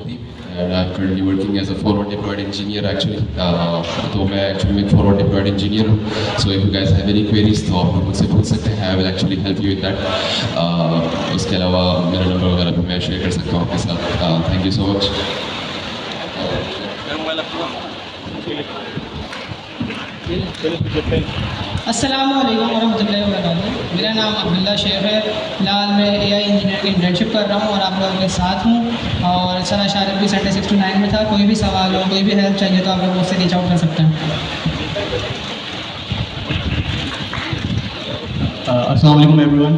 and I'm currently working as a forward deployed engineer actually. तो मैं actually एक forward deployed engineer हूँ. So if you guys have any queries तो आप लोग मुझसे पूछ सकते हैं. I will actually help you with that. उसके अलावा मेरा नंबर वगैरह भी मैं शेयर कर सकता हूँ आपके साथ. Thank you so much. अस्सलाम वालेकुम वरहमतुल्लाहि वबरकातुहू। मेरा नाम अब्दुल्ला शेख है। फ़िलहाल मैं AI इंजीनियर की इंटर्नशिप कर रहा हूँ और आप लोगों के साथ हूँ। और सना शारद भी संडे 6 to 9 में था। कोई भी सवाल हो, कोई भी हेल्प चाहिए तो आप लोग मुझसे रीच आउट कर सकते हैं। अस्सलाम वालेकुम एवरीवन।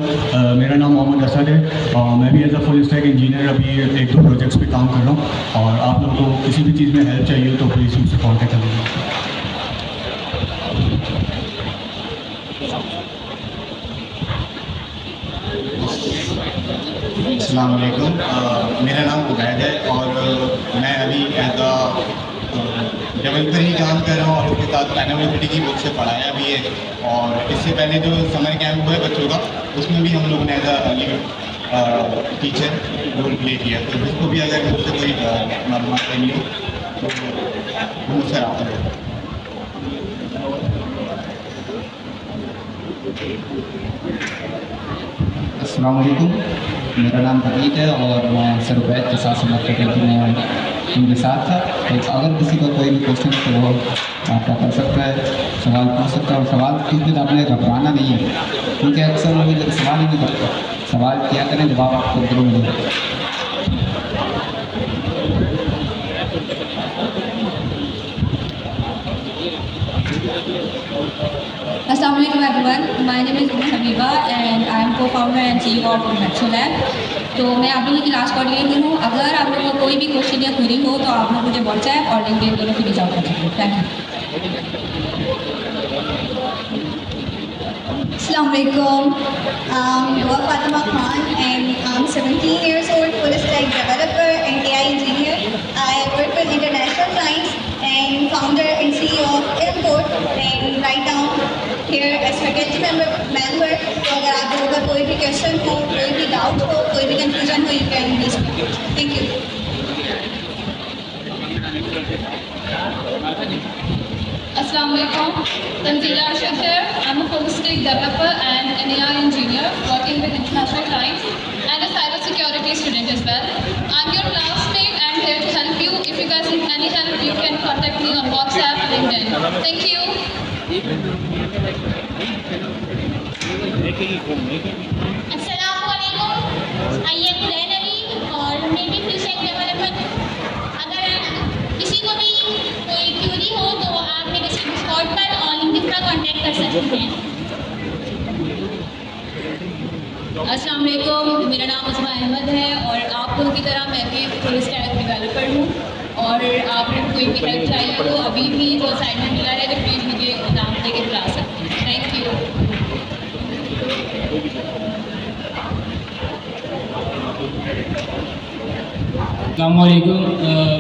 मेरा नाम मोहम्मद असद है और मैं भी as a full stack engineer अभी 1-2 प्रोजेक्ट्स पे काम कर रहा हूँ। और आप लोगों को किसी भी चीज़ में हेल्प चाहिए तो प्लीज़ मुझसे कॉन्टेक्ट करें। अस्सलाम वालेकुम। मेरा नाम उबैद है और मैं अभी एज अ डेवलपर ही काम कर रहा हूँ और उसके साथ पैनामिलिटी की बुक से पढ़ाया भी है। और इससे पहले जो समर कैंप हुआ है बच्चों का, उसमें भी हम लोगों ने as a teacher role play किया। तो जिसको भी अगर मुझसे कोई मालूमात करनी हो तो मुझसे रब्ता करें। अस्सलाम वालेकुम। मेरा नाम हबीब है और मैं सरुबैत के साथ समझ कर मैं उनके साथ था। तो अगर किसी का कोई भी क्वेश्चन तो वो आपका कर सकता है, सवाल पूछ सकता है। और सवाल क्योंकि आपने घबराना नहीं है, क्योंकि अक्सर लोग सवाल ही नहीं करते। सवाल किया करें, जवाब आपको जरूर मिलेगा। Assalamualaikum everyone. My name is Habiba and I am co-founder and CEO of Maxolab. तो मैं आप लोगों की क्लास कोऑर्डिनेटर हूँ। अगर आप लोगों को कोई भी क्वेश्चन या क्वेरी हो तो आप लोग मुझे व्हाट्सएप और लिंक्डइन दोनों पे रीच आउट कर सकते हैं। Thank you. Assalamualaikum. I'm Fatima Khan and I'm 17 years old, full stack developer and AI engineer. I work with international clients and founder and CEO of Airport and right now here as faculty member. तो अगर आप लोगों का कोई भी question हो, कोई भी डाउट हो, कोई भी कंफ्यूजन हो, you can please speak. Thank you. Assalamualaikum. Tanzila Arshad here. I'm a full stack developer and an AI engineer working with international clients and a cybersecurity student as well. I'm your classmate and here to help you. If you guys need any help, you can contact me on WhatsApp, LinkedIn. Thank you. Assalamualaikum. I am Hudayn Ali और मैं भी full stack developer. अगर किसी को भी कोई Curie हो तो आप मेरे से डिस्कॉर्ड पर और लिंक्डइन पर कांटेक्ट कर सकते हैं। अस्सलाम वालेकुम। मेरा नाम उस्मा अहमद है और आप लोगों की तरह मैं भी फुल स्टैक डेवलपर हूँ। और आप लोग कोई भी हेल्प चाहिए तो अभी भी जो असाइनमेंट मिला है तो प्लीज़ मुझे नाम लेके बुला सकते हैं। Thank you. अस्सलामुअलैकुम।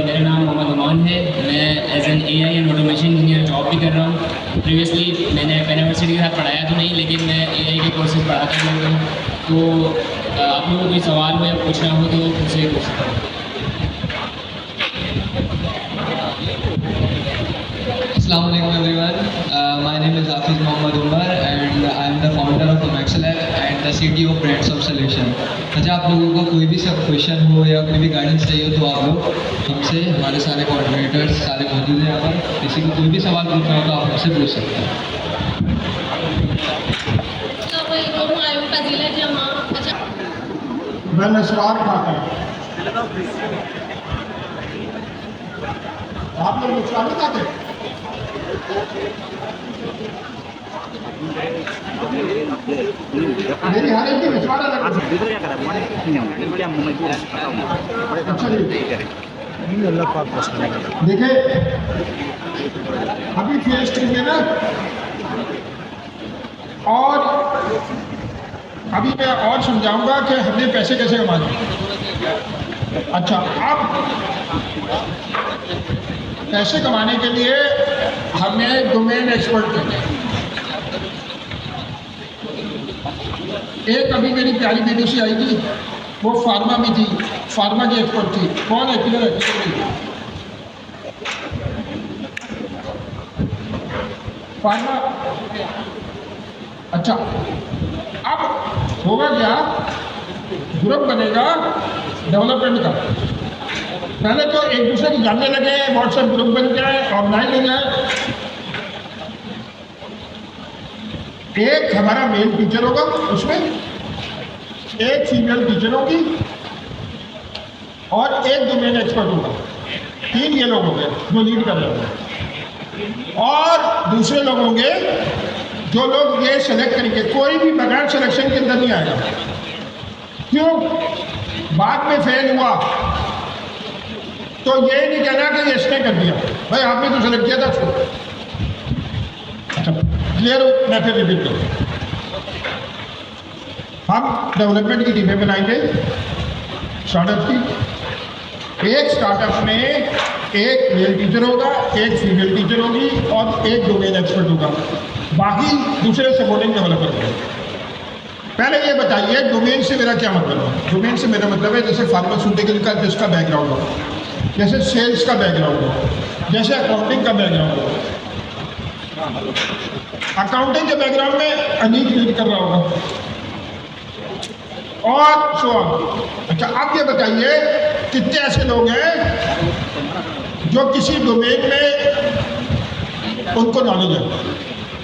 मेरा नाम मोहम्मद अमान है। मैं as an AI and automation engineer job भी कर रहा हूँ। प्रीवियसली मैंने यूनिवर्सिटी के साथ पढ़ाया तो नहीं, लेकिन मैं AI के कोर्सेज पढ़ाता हूँ। तो आप लोगों को कोई सवाल हो या पूछना हो तो मुझसे पूछ सकते हैं। Assalamualaikum everyone. My name is Hafiz Mohammad Umar and I am the founder of Maxolab and the CTO of Brand Sub Solution. अच्छा, आप लोगों को कोई भी सब क्वेश्चन हो या कोई भी गाइडेंस चाहिए तो आप लोग हमसे, हमारे सारे कोऑर्डिनेटर्स सारे मौजूद हैं यहाँ पर। किसी को कोई भी सवाल पूछना हो तो आप हमसे पूछ सकते हैं। मैं नसवार खाता हूँ। आप लोग नसवार नहीं खाते? मेरी हर एक की नसवार अलग है। देखिए अभी फेस टू में ना, और अभी मैं और समझाऊंगा कि हमने पैसे कैसे कमाने। अच्छा, अब पैसे कमाने के लिए हमें डोमेन एक्सपर्ट चाहिए। एक अभी मेरी प्यारी बेटी सी आई थी, वो फार्मा में थी, फार्मा की एक्सपर्ट थी। कौन है? क्लियर है? फार्मा। अच्छा, अब होगा क्या, ग्रुप बनेगा डेवलपमेंट का। पहले तो एक दूसरे को जानने लगे, व्हाट्सएप ग्रुप बन जाए, ऑर्गेनाइज हो जाए। एक हमारा मेल टीचर होगा, उसमें एक फीमेल टीचर होगी और एक डोमेन एक्सपर्ट होगा। 3 ये लोग होंगे जो लीड कर रहे होंगे, और दूसरे लोग होंगे जो लोग ये सेलेक्ट करेंगे। कोई भी बगैर सिलेक्शन के अंदर नहीं आएगा। क्यों? बाद में फेल हुआ तो ये नहीं कहना कि इसने कर दिया, भाई आपने तो सेलेक्ट किया था। अच्छा, क्लियर हो? मैं फिर रिपीट करूँ। हम डेवलपमेंट की टीमें बनाएंगे स्टार्टअप की। एक स्टार्टअप में एक मेल टीचर होगा, एक फीमेल टीचर होगी और एक डोमेन एक्सपर्ट होगा, बाकी दूसरे सपोर्टिंग डेवलपर होंगे। पहले ये बताइए डोमेन से मेरा क्या मतलब है? डोमेन से मेरा मतलब है जैसे फार्मास्यूटिकल का जिसका बैकग्राउंड हो, जैसे सेल्स का बैकग्राउंड हो, जैसे अकाउंटिंग का बैकग्राउंड हो। अकाउंटिंग के बैकग्राउंड में अनीक लीड कर रहा होगा और सो ऑन। अच्छा, आप ये बताइए कितने ऐसे लोग हैं जो किसी डोमेन में उनको नॉलेज है,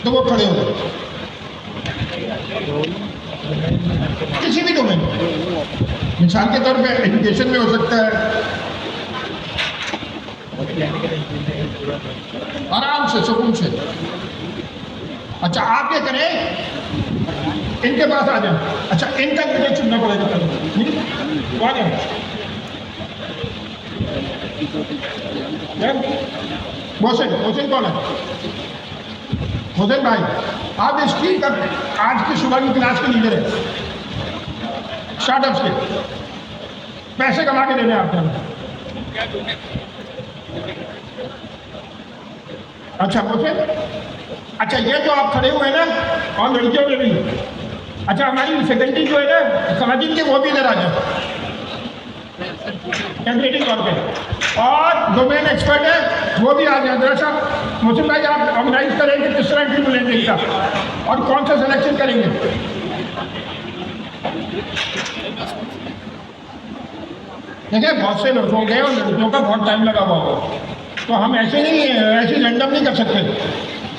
तो वो खड़े हो गए किसी भी डोमेन में। मिसाल के तौर पे एजुकेशन में हो सकता है, आराम से सुकून से। अच्छा, आप क्या करें, इनके पास आ जाए। अच्छा, इनका मुझे चुनना पड़ेगा। कौन है? मोहसिन कौन है? मोहसिन भाई, आप इसकी आज की सुबह की क्लास के लीडर है स्टार्टअप्स के, पैसे कमा के देने आपके हमें। अच्छा मोहसिन, अच्छा ये जो आप खड़े हुए हैं ना, और लड़कियों में भी, अच्छा हमारी फैकल्टी जो है ना समाजिक के, वो भी इधर आ जाए कैंडिडेटिंग तौर पे, और डोमेन एक्सपर्ट है वो भी आ जाए। जरा सा मोहसिन भाई आप ऑर्गेनाइज करेंगे किस तरह इंटरव्यू लेंगे इनका और कौन सा सिलेक्शन करेंगे? देखिए बहुत से लोग होंगे और लड़कियों का बहुत टाइम लगा हुआ होगा, तो हम ऐसे नहीं ऐसे रैंडम नहीं कर सकते।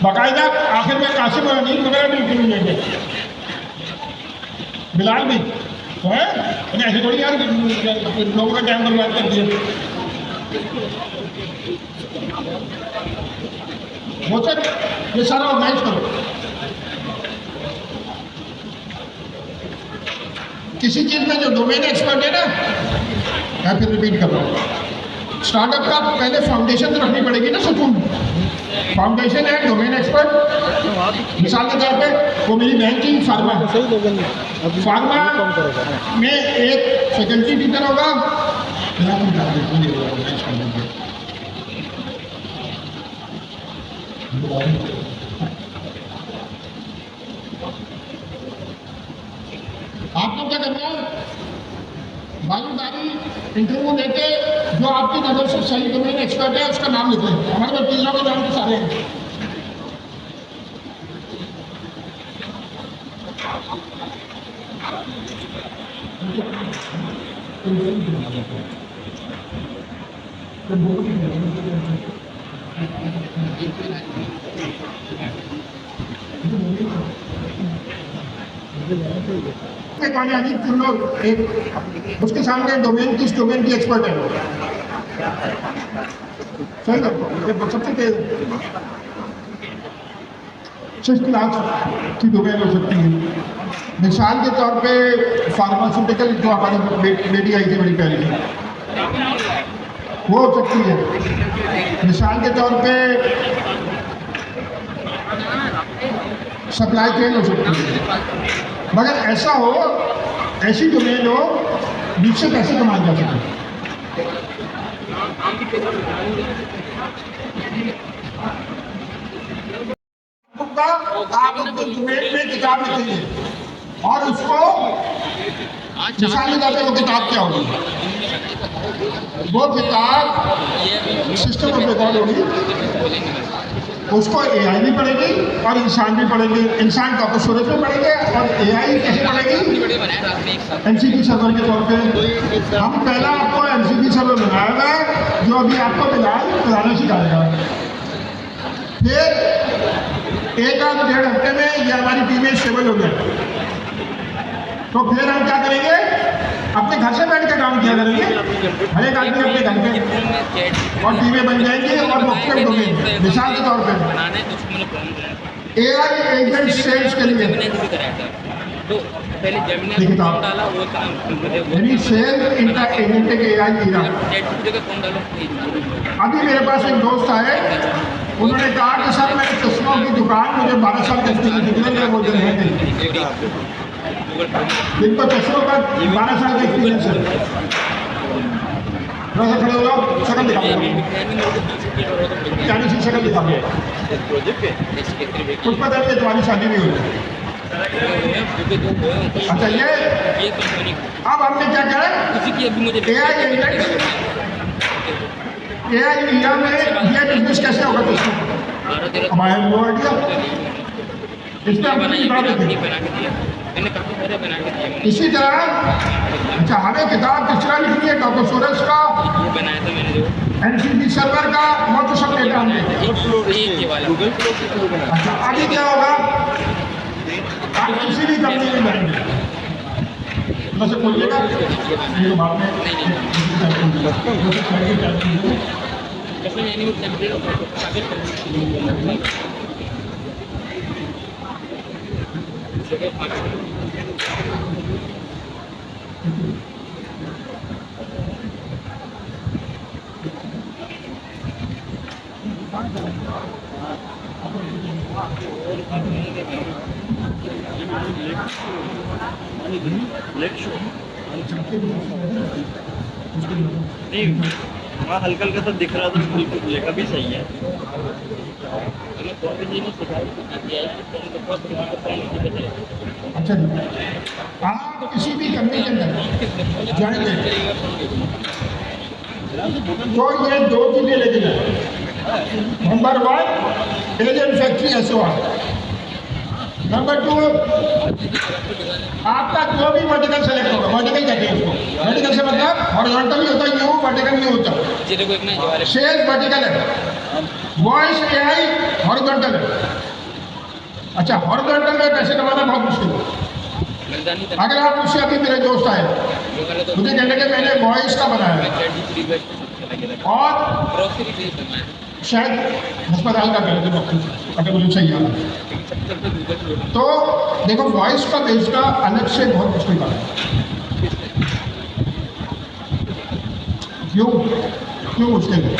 बाकायदा आखिर में कासिम और अनील वगैरह भी इंटरव्यू लेंगे, बिलाल भी तो है। ऐसे थोड़ी यार लोगों का टाइम बर्बाद कर दिया। वो सर ये सारा ऑर्गेनाइज करो। किसी चीज़ में जो डोमेन एक्सपर्ट है ना, मैं फिर रिपीट कर रहा हूँ, स्टार्टअप का पहले फाउंडेशन तो रखनी पड़ेगी ना। सुकून फाउंडेशन है डोमेन एक्सपर्ट। मिसाल के तौर पे वो मेरी बहन की फार्मा में एक फैकल्टी टीचर होगा, आपको क्या करना है, बारी इंटरव्यू लेके जो आपकी नजर से सही डोमेन एक्सपर्ट है उसका नाम लिख लें। हमारे पास तीनों के नाम तो सारे हैं। एक उसके सामने डोमेन किस डोमेन की एक्सपर्ट है वो सही कर सबसे तेज 6 क्लास की डोमेन हो सकती है। मिसाल के तौर पे फार्मास्यूटिकल जो हमारी बेटी आई थी बड़ी प्यारी वो हो सकती है। मिसाल के तौर पे सप्लाई चेन हो सकती है। मगर ऐसा हो, ऐसी डोमेन हो जिससे पैसे कमाए जा सके। आप डोमेन में किताब लिखेंगे और उसको मिसाल के तौर पे वो किताब क्या होगी, वो किताब सिस्टम ऑफ रिकॉर्ड होगी, उसको एआई भी पढ़ेगी और इंसान भी पढ़ेंगे। इंसान टॉपोसोरस में पढ़ेंगे और एआई कैसे पढ़ेगी, एमसीपी सर्वर के तौर पे। हम पहला आपको एमसीपी सर्वर बनाया हुआ है जो अभी आपको चलाना सिखाएगा। फिर एक आध डेढ़ हफ्ते में ये हमारी टीमें स्टेबल हो गई, तो फिर हम क्या करेंगे, अपने घर से बैठ के काम किया करेंगे, हर एक आदमी अपने घर पे, और टीमें बन जाएंगी और मुख्तलिफ डोमेन। मिसाल के तौर पे एआई एजेंट सेल्स के लिए देखिए आप यानी सेल इनका एजेंट के एआई ईरा। अभी मेरे पास एक दोस्त आए, उन्होंने कहा कि सर मेरे चश्मों की दुकान, मुझे 12 साल का एक्सपीरियंस निकले, वो दिन है जिनको चश्मों का 12 साल का एक्सपीरियंस है। थोड़ा सा खड़े हो जाओ, शक्ल दिखा दो, शक्ल दिखा दो, कुछ पता नहीं तुम्हारी शादी नहीं हुई। अच्छा ये अब हमने क्या करा, एआई इंडिया में ये बिजनेस कैसे होगा दोस्तों, हमारे नो आइडिया। इसमें अपनी किताब इसी तरह। अच्छा हमें किताब किस तरह लिखनी है, टॉपोसोरस का, एनसीपी सर्वर का, वो तो सब डेटा हमने। अच्छा आगे क्या होगा, आप किसी भी कंपनी में जाएंगे बस खोलिएगा, ये बात में नहीं वहाँ हल्का हल्का तो दिख रहा था, बिल्कुल जगह भी सही है। अच्छा आप किसी भी कंपनी के अंदर जाएंगे तो ये 2 चीजें लेके जाए। Number 1 agent factory SOR, number 2 आपका जो भी वर्टिकल सेलेक्ट होगा, वर्टिकल कहते हैं उसको, वर्टिकल से मतलब हॉरिजॉन्टल भी होता है, न्यू वर्टिकल नहीं होता। सेल्स वर्टिकल है, वॉइस एआई हॉरिजॉन्टल है। अच्छा हॉरिजॉन्टल में पैसे कमाना बहुत मुश्किल है। अगर आप मुझसे अभी मेरे दोस्त आए, मुझे कहने के मैंने वॉइस का बनाया और शायद अस्पताल का कर डॉक्टर, अगर मुझे सही याद है तो देखो वॉइस का बेचना अलग से बहुत मुश्किल बात है। क्यों मुश्किल है,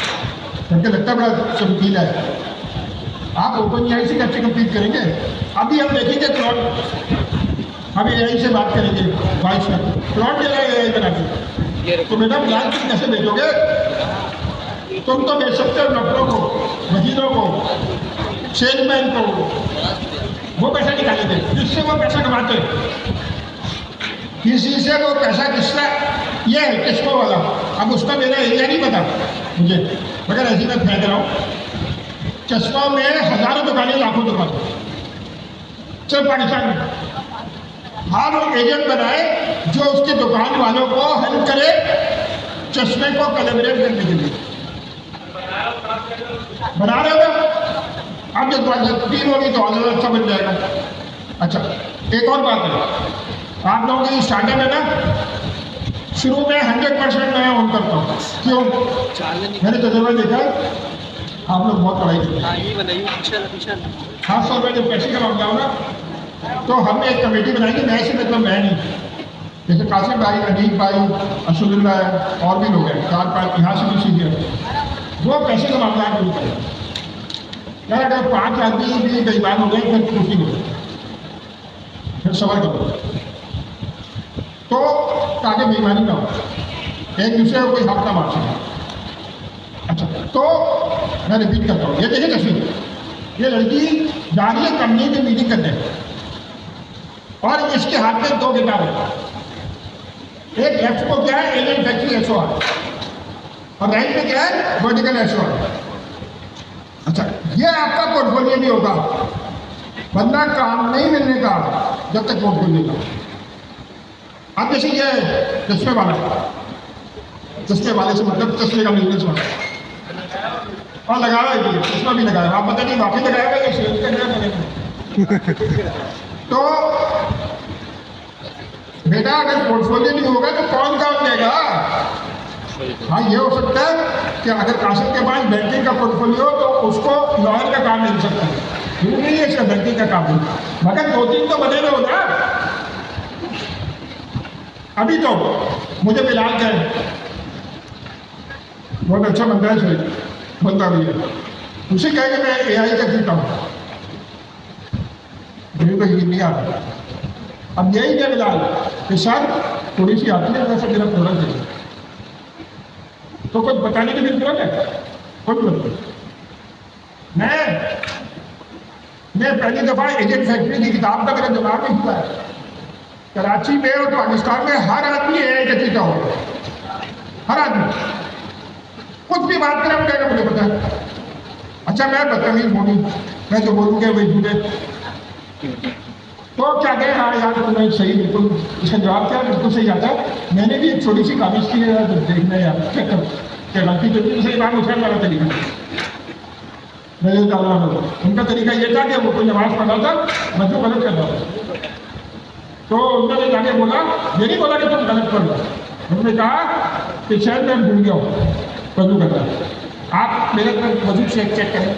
क्योंकि लगता है बड़ा चमकीला है। आप ओपन एआई से कैसे कंप्लीट करेंगे, अभी हम देखेंगे क्लॉड, हम एआई से बात करेंगे वॉइस में, क्लॉड दे रहा है एआई बना के, तो बेटा ब्लांक कैसे भेजोगे, तुम तो बेच सकते हो डॉक्टरों को, वकीलों को, सेल्समैन को, वो पैसा निकालेंगे, जिससे वो पैसा कमाते हैं। किसी से वो पैसा किसका, ये है किसको वाला, अब उसका मेरा एरिया नहीं पता मुझे, मगर ऐसी मैं फेंक रहा हूँ। चश्मा में हजारों दुकानें, लाखों दुकानें सिर्फ पाकिस्तान में। हाँ वो एजेंट बनाए जो उसके दुकान वालों को हेल्प करे चश्मे को कोलैबोरेट करने के लिए, बना रहे हो। अब जब टीम होगी तो और अच्छा बन जाएगा। अच्छा एक और बात है, आप लोगों की स्टार्टअप है ना, शुरू में 100% मैं ऑन करता हूँ। क्यों, मैंने तजुर्बा देखा, आप लोग बहुत पढ़ाई करते हैं, खास तौर पर जब पैसे का मामला हो ना, तो हम एक कमेटी बनाएंगे, मैं से मतलब मैं नहीं, जैसे कासिम भाई, अनीक भाई, असुल्ला है, और भी लोग हैं 4-5 यहाँ से भी सीनियर, वो पैसे का मामला शुरू करें। यार अगर 5 आदमी भी बेईमान हो गए फिर कुछ नहीं हो, फिर सवाल करो तो ताकि बेईमानी ना हो, एक दूसरे को कोई हक ना मार सके। अच्छा तो मैं रिपीट करता हूँ, ये देखिए तस्वीर, ये लड़की जा रही है कंपनी की मीटिंग करने और इसके हाथ में 2 किताब है। एक लेफ्ट को क्या है, एजेंट फैक्ट्री एसओआर, और राइट में क्या है, वर्टिकल एश्योर। अच्छा, ये आपका पोर्टफोलियो भी होगा। बंदा काम नहीं मिलने का जब तक पोर्टफोलियो का। अब जैसे ये चश्मे वाला, चश्मे वाले से मतलब चश्मे का बिजनेस वाला, और लगाया है चश्मा भी लगाया, आप पता नहीं वाकई लगाया है कि शेयर का क्या। तो बेटा अगर पोर्टफोलियो नहीं होगा तो कौन काम देगा? हाँ, ये हो सकता है कि अगर कासिम के पास बैंकिंग का पोर्टफोलियो तो उसको लॉयर का काम मिल सकता है, क्यों नहीं है इसका बैंकिंग का काम नहीं, मगर 2-3 तो बने हुए होगा। अभी तो मुझे बिलाल का बहुत अच्छा बंदा है, बंदा भी है, उसे कहे कि मैं AI का सीखता हूँ, मुझे तो ये नहीं आता। अब यही क्या बिलाल कि सर थोड़ी सी आती है, वैसे मेरा प्रोडक्ट है, तो कुछ बताने की भी जरूरत है, कुछ बताओ। मैं पहली दफा एजेंट फैक्ट्री की किताब का मेरे दिमाग में हुआ है। कराची में और पाकिस्तान में हर आदमी AI का सीखा हो, हर आदमी कुछ भी बात करें मुझे मुझे पता है। अच्छा, मैं बदतमीज बोलूँ, मैं जो बोलूँगा वही झूठे, तो क्या कहें? हाँ यार तुम्हें सही, बिल्कुल इसका जवाब क्या बिल्कुल सही आता है। मैंने भी एक छोटी सी काबिज की है, तो देखना है यार क्या गलती जो सही बात उठा वाला तरीका उनका तरीका ये था कि वो कोई नमाज पढ़ा था, बच्चों गलत कर रहा था, तो उन्होंने जाके बोला, ये नहीं बोला कि तुम गलत पढ़ लो, उन्होंने कहा कि शायद मैं भूल गया हूँ वजू करना, आप मेरे वजू से चेक करें।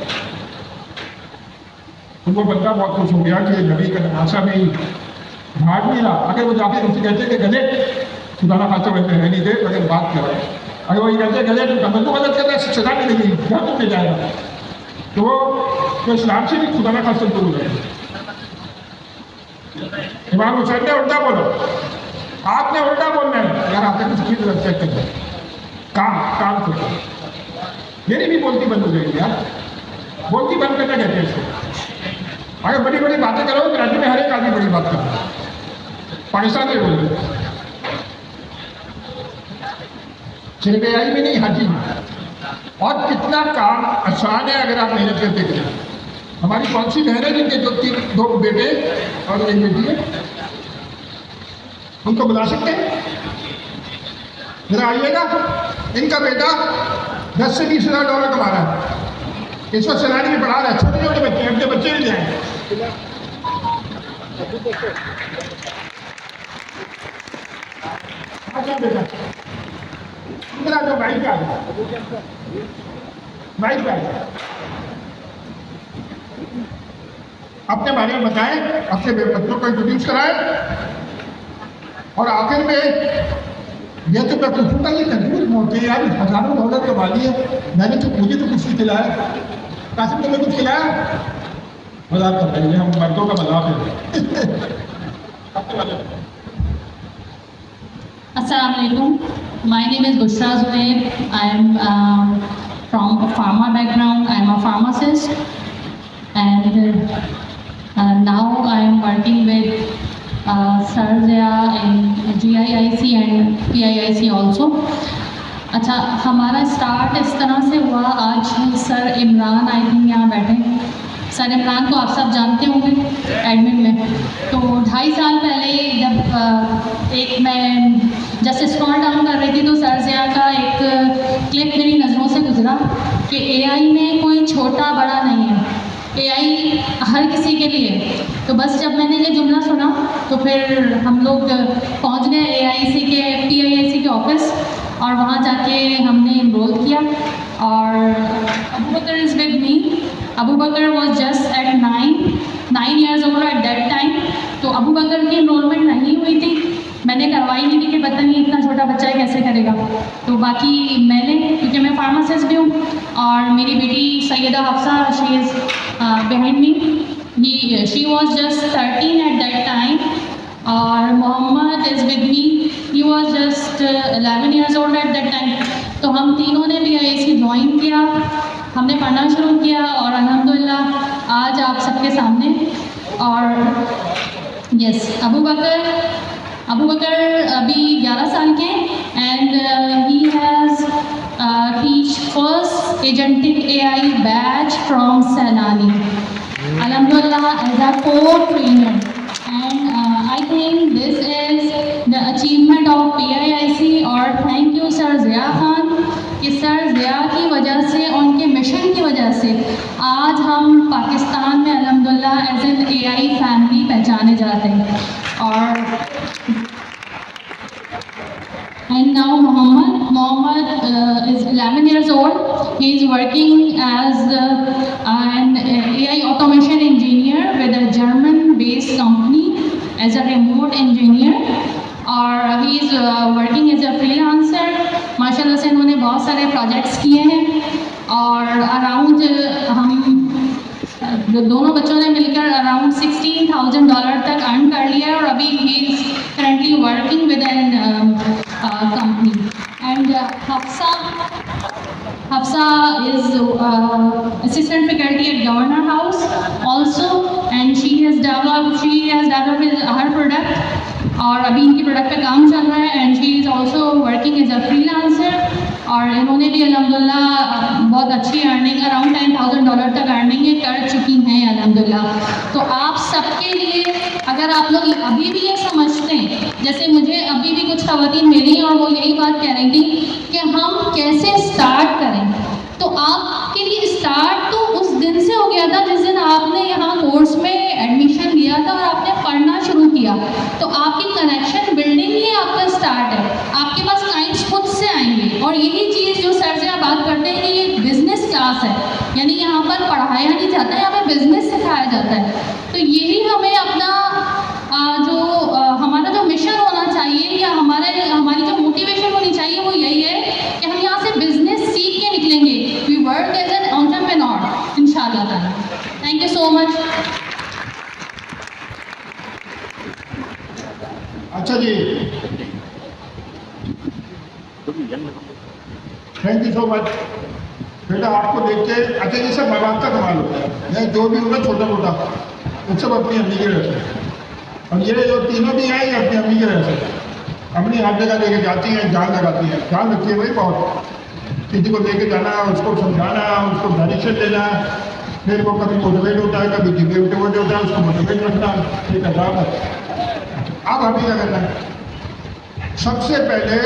उनको बंदा बहुत खुश हो गया कि नबी का नमाशा में ही भाग नहीं रहा। अगर वो जाके उनसे कहते कि गले खुदाना खाते हुए रह नहीं थे, अगर बात कर रहे, अगर वही कहते गले तो कमल को मदद कर रहे, सजा मिलेगी, घर तो मिल जाएगा, तो इस्लाम से भी खुदाना खाते दूर रहे। इमाम हुसैन ने उल्टा बोलो, आपने उल्टा बोलना है यार, आपने कुछ चीज चेक कर काम को, मेरी भी बोलती बंद हो जाएगी यार, बोलती बंद करना कहते हैं इसको। अगर बड़ी बड़ी बातें करो तो राज्य में हर एक आदमी बड़ी बात कर रहा है, पाकिस्तान में बोल रहे सिर्फ AI में नहीं, हर चीज में। और कितना काम आसान है अगर आप मेहनत करते करें। हमारी कौन सी बहन है जिनके दो बेटे और एक बेटी है, उनको बुला सकते हैं? जरा आइएगा, इनका बेटा 10 से 20 हज़ार डॉलर कमा रहा है, इस वक्त सैलानी में पढ़ा रहा है, छोटे छोटे बच्चे, अपने बच्चे भी जाए। बेटा इधर जो बाइक आ गया, बाइक आ गया, अपने बारे में बताएं, अपने बच्चों को इंट्रोड्यूस कराएं, और आखिर में ये तो मैं पूछूंगा, ये कंफ्यूज मोटे यार हज़ारों डॉलर कमा लिए, मैंने तो मुझे तो कुछ नहीं खिलाया, कासिम तुम्हें कुछ खिलाया? मजाक करते हैं, हम मर्दों का मजाक है। Assalamu alaikum. My name is Bushra Zubair. I am from a pharma background. I am a pharmacist, and now I am working with Sarzia in GIIC and PIIC also. अच्छा, हमारा स्टार्ट इस तरह से हुआ, आज सर इमरान आई थिंक यहाँ बैठे हैं, सर इमरान को आप सब जानते होंगे एडमिन में। तो 2.5 साल पहले जब मैं जस्ट स्क्रॉल डाउन कर रही थी तो सरजिया का एक क्लिप मेरी नज़रों से गुजरा कि AI में कोई छोटा बड़ा नहीं है, AI हर किसी के लिए। तो बस जब मैंने ये जुमला सुना तो फिर हम लोग पहुँच गए AIC के PIIC के ऑफिस, और वहाँ जाके हमने इनरोल किया। और Abu Bakar is with me. Abu Bakar was just at 9 years old at that time. तो अबू बकर की इनरोलमेंट नहीं हुई थी, मैंने करवाई नहीं थी कि पता नहीं इतना छोटा बच्चा कैसे करेगा। तो बाकी मैंने, क्योंकि मैं फार्मासिस्ट भी हूँ, और मेरी बेटी Syeda Hafsa, she is behind me, she was just 13 at that time, और Mohammed is with me, he was just 11 years old at that time. तो हम तीनों ने भी PIIC ज्वाइन किया, हमने पढ़ना शुरू किया, और अल्हम्दुलिल्लाह आज आप सबके सामने। और यस, अबू बकर अभी 11 साल के, and he has Agentic AI batch from Senani. Alhamdulillah, as a co-trainer. And I think this is the achievement of PIIC और thank you Sir Zia Khan कि सर ज़िया की वजह से और उनके मिशन की वजह से आज हम पाकिस्तान में अल्हम्दुलिल्लाह एज एन AI फैमिली पहचाने जाते हैं और And now Mohammed is 11 years old. He is working as an AI automation engineer with a German-based company as a remote engineer. और he is working as a freelancer. माशाल्लाह से इन्होंने बहुत सारे प्रोजेक्ट्स किए हैं और अराउंड हम दोनों बच्चों ने मिलकर अराउंड $16,000 तक अर्न कर लिया है और अभी ही is currently working with an company and Hafsa is assistant faculty at Governor House also, and she has developed her product और अभी इनकी प्रोडक्ट पे काम चल रहा है and she is also working as a freelancer और इन्होंने भी अल्हम्दुलिल्लाह बहुत अच्छी अर्निंग अराउंड $10,000 तक अर्निंग कर चुकी हैं अल्हम्दुलिल्लाह। तो आप सबके लिए अगर आप लोग अभी भी ये समझते हैं, जैसे मुझे अभी भी कुछ ख़वातीन मिली और वो यही बात कह रही थी कि हम कैसे स्टार्ट करें, तो आपके लिए स्टार्ट तो उस दिन से हो गया था जिस दिन आपने यहाँ कोर्स में एडमिशन लिया था और आपने पढ़ना शुरू किया। तो आपकी कनेक्शन बिल्डिंग ही आपका स्टार्ट है, आपके पास क्लाइंट्स खुद से आएंगे और यही चीज़ जो सर से आप बात करते हैं कि ये बिजनेस क्लास है, यानी यहाँ पर पढ़ाया नहीं जाता है, यहाँ पर बिजनेस सिखाया जाता है। तो यही हमें अपना हमारा जो मिशन होना चाहिए या हमारी जो मोटिवेशन होनी चाहिए वो यही है कि हम यहाँ से बिजनेस सीख के निकलेंगे। We work as an entrepreneur इंशाल्लाह ताला। Thank you so much. अच्छा जी, थैंक यू सो मच बेटा। आपको देख के अच्छा ये सब माँ बाप का कमाल होता है, जो भी होगा छोटा मोटा वो सब अपनी अम्मी के रहते हैं और ये जो तीनों भी हैं ये अपनी अम्मी के रहते हैं, अपनी हर जगह लेके जाती हैं, जान लगाती हैं। ध्यान रखिए भाई, बहुत किसी को लेके जाना, उसको समझाना, उसको डायरेक्शन देना, फिर वो कभी मोटिवेट होता है, कभी डिमोटिवेट होता है, उसको मोटिवेट रखना, एक अजाब है। अब हमें क्या करना है, सबसे पहले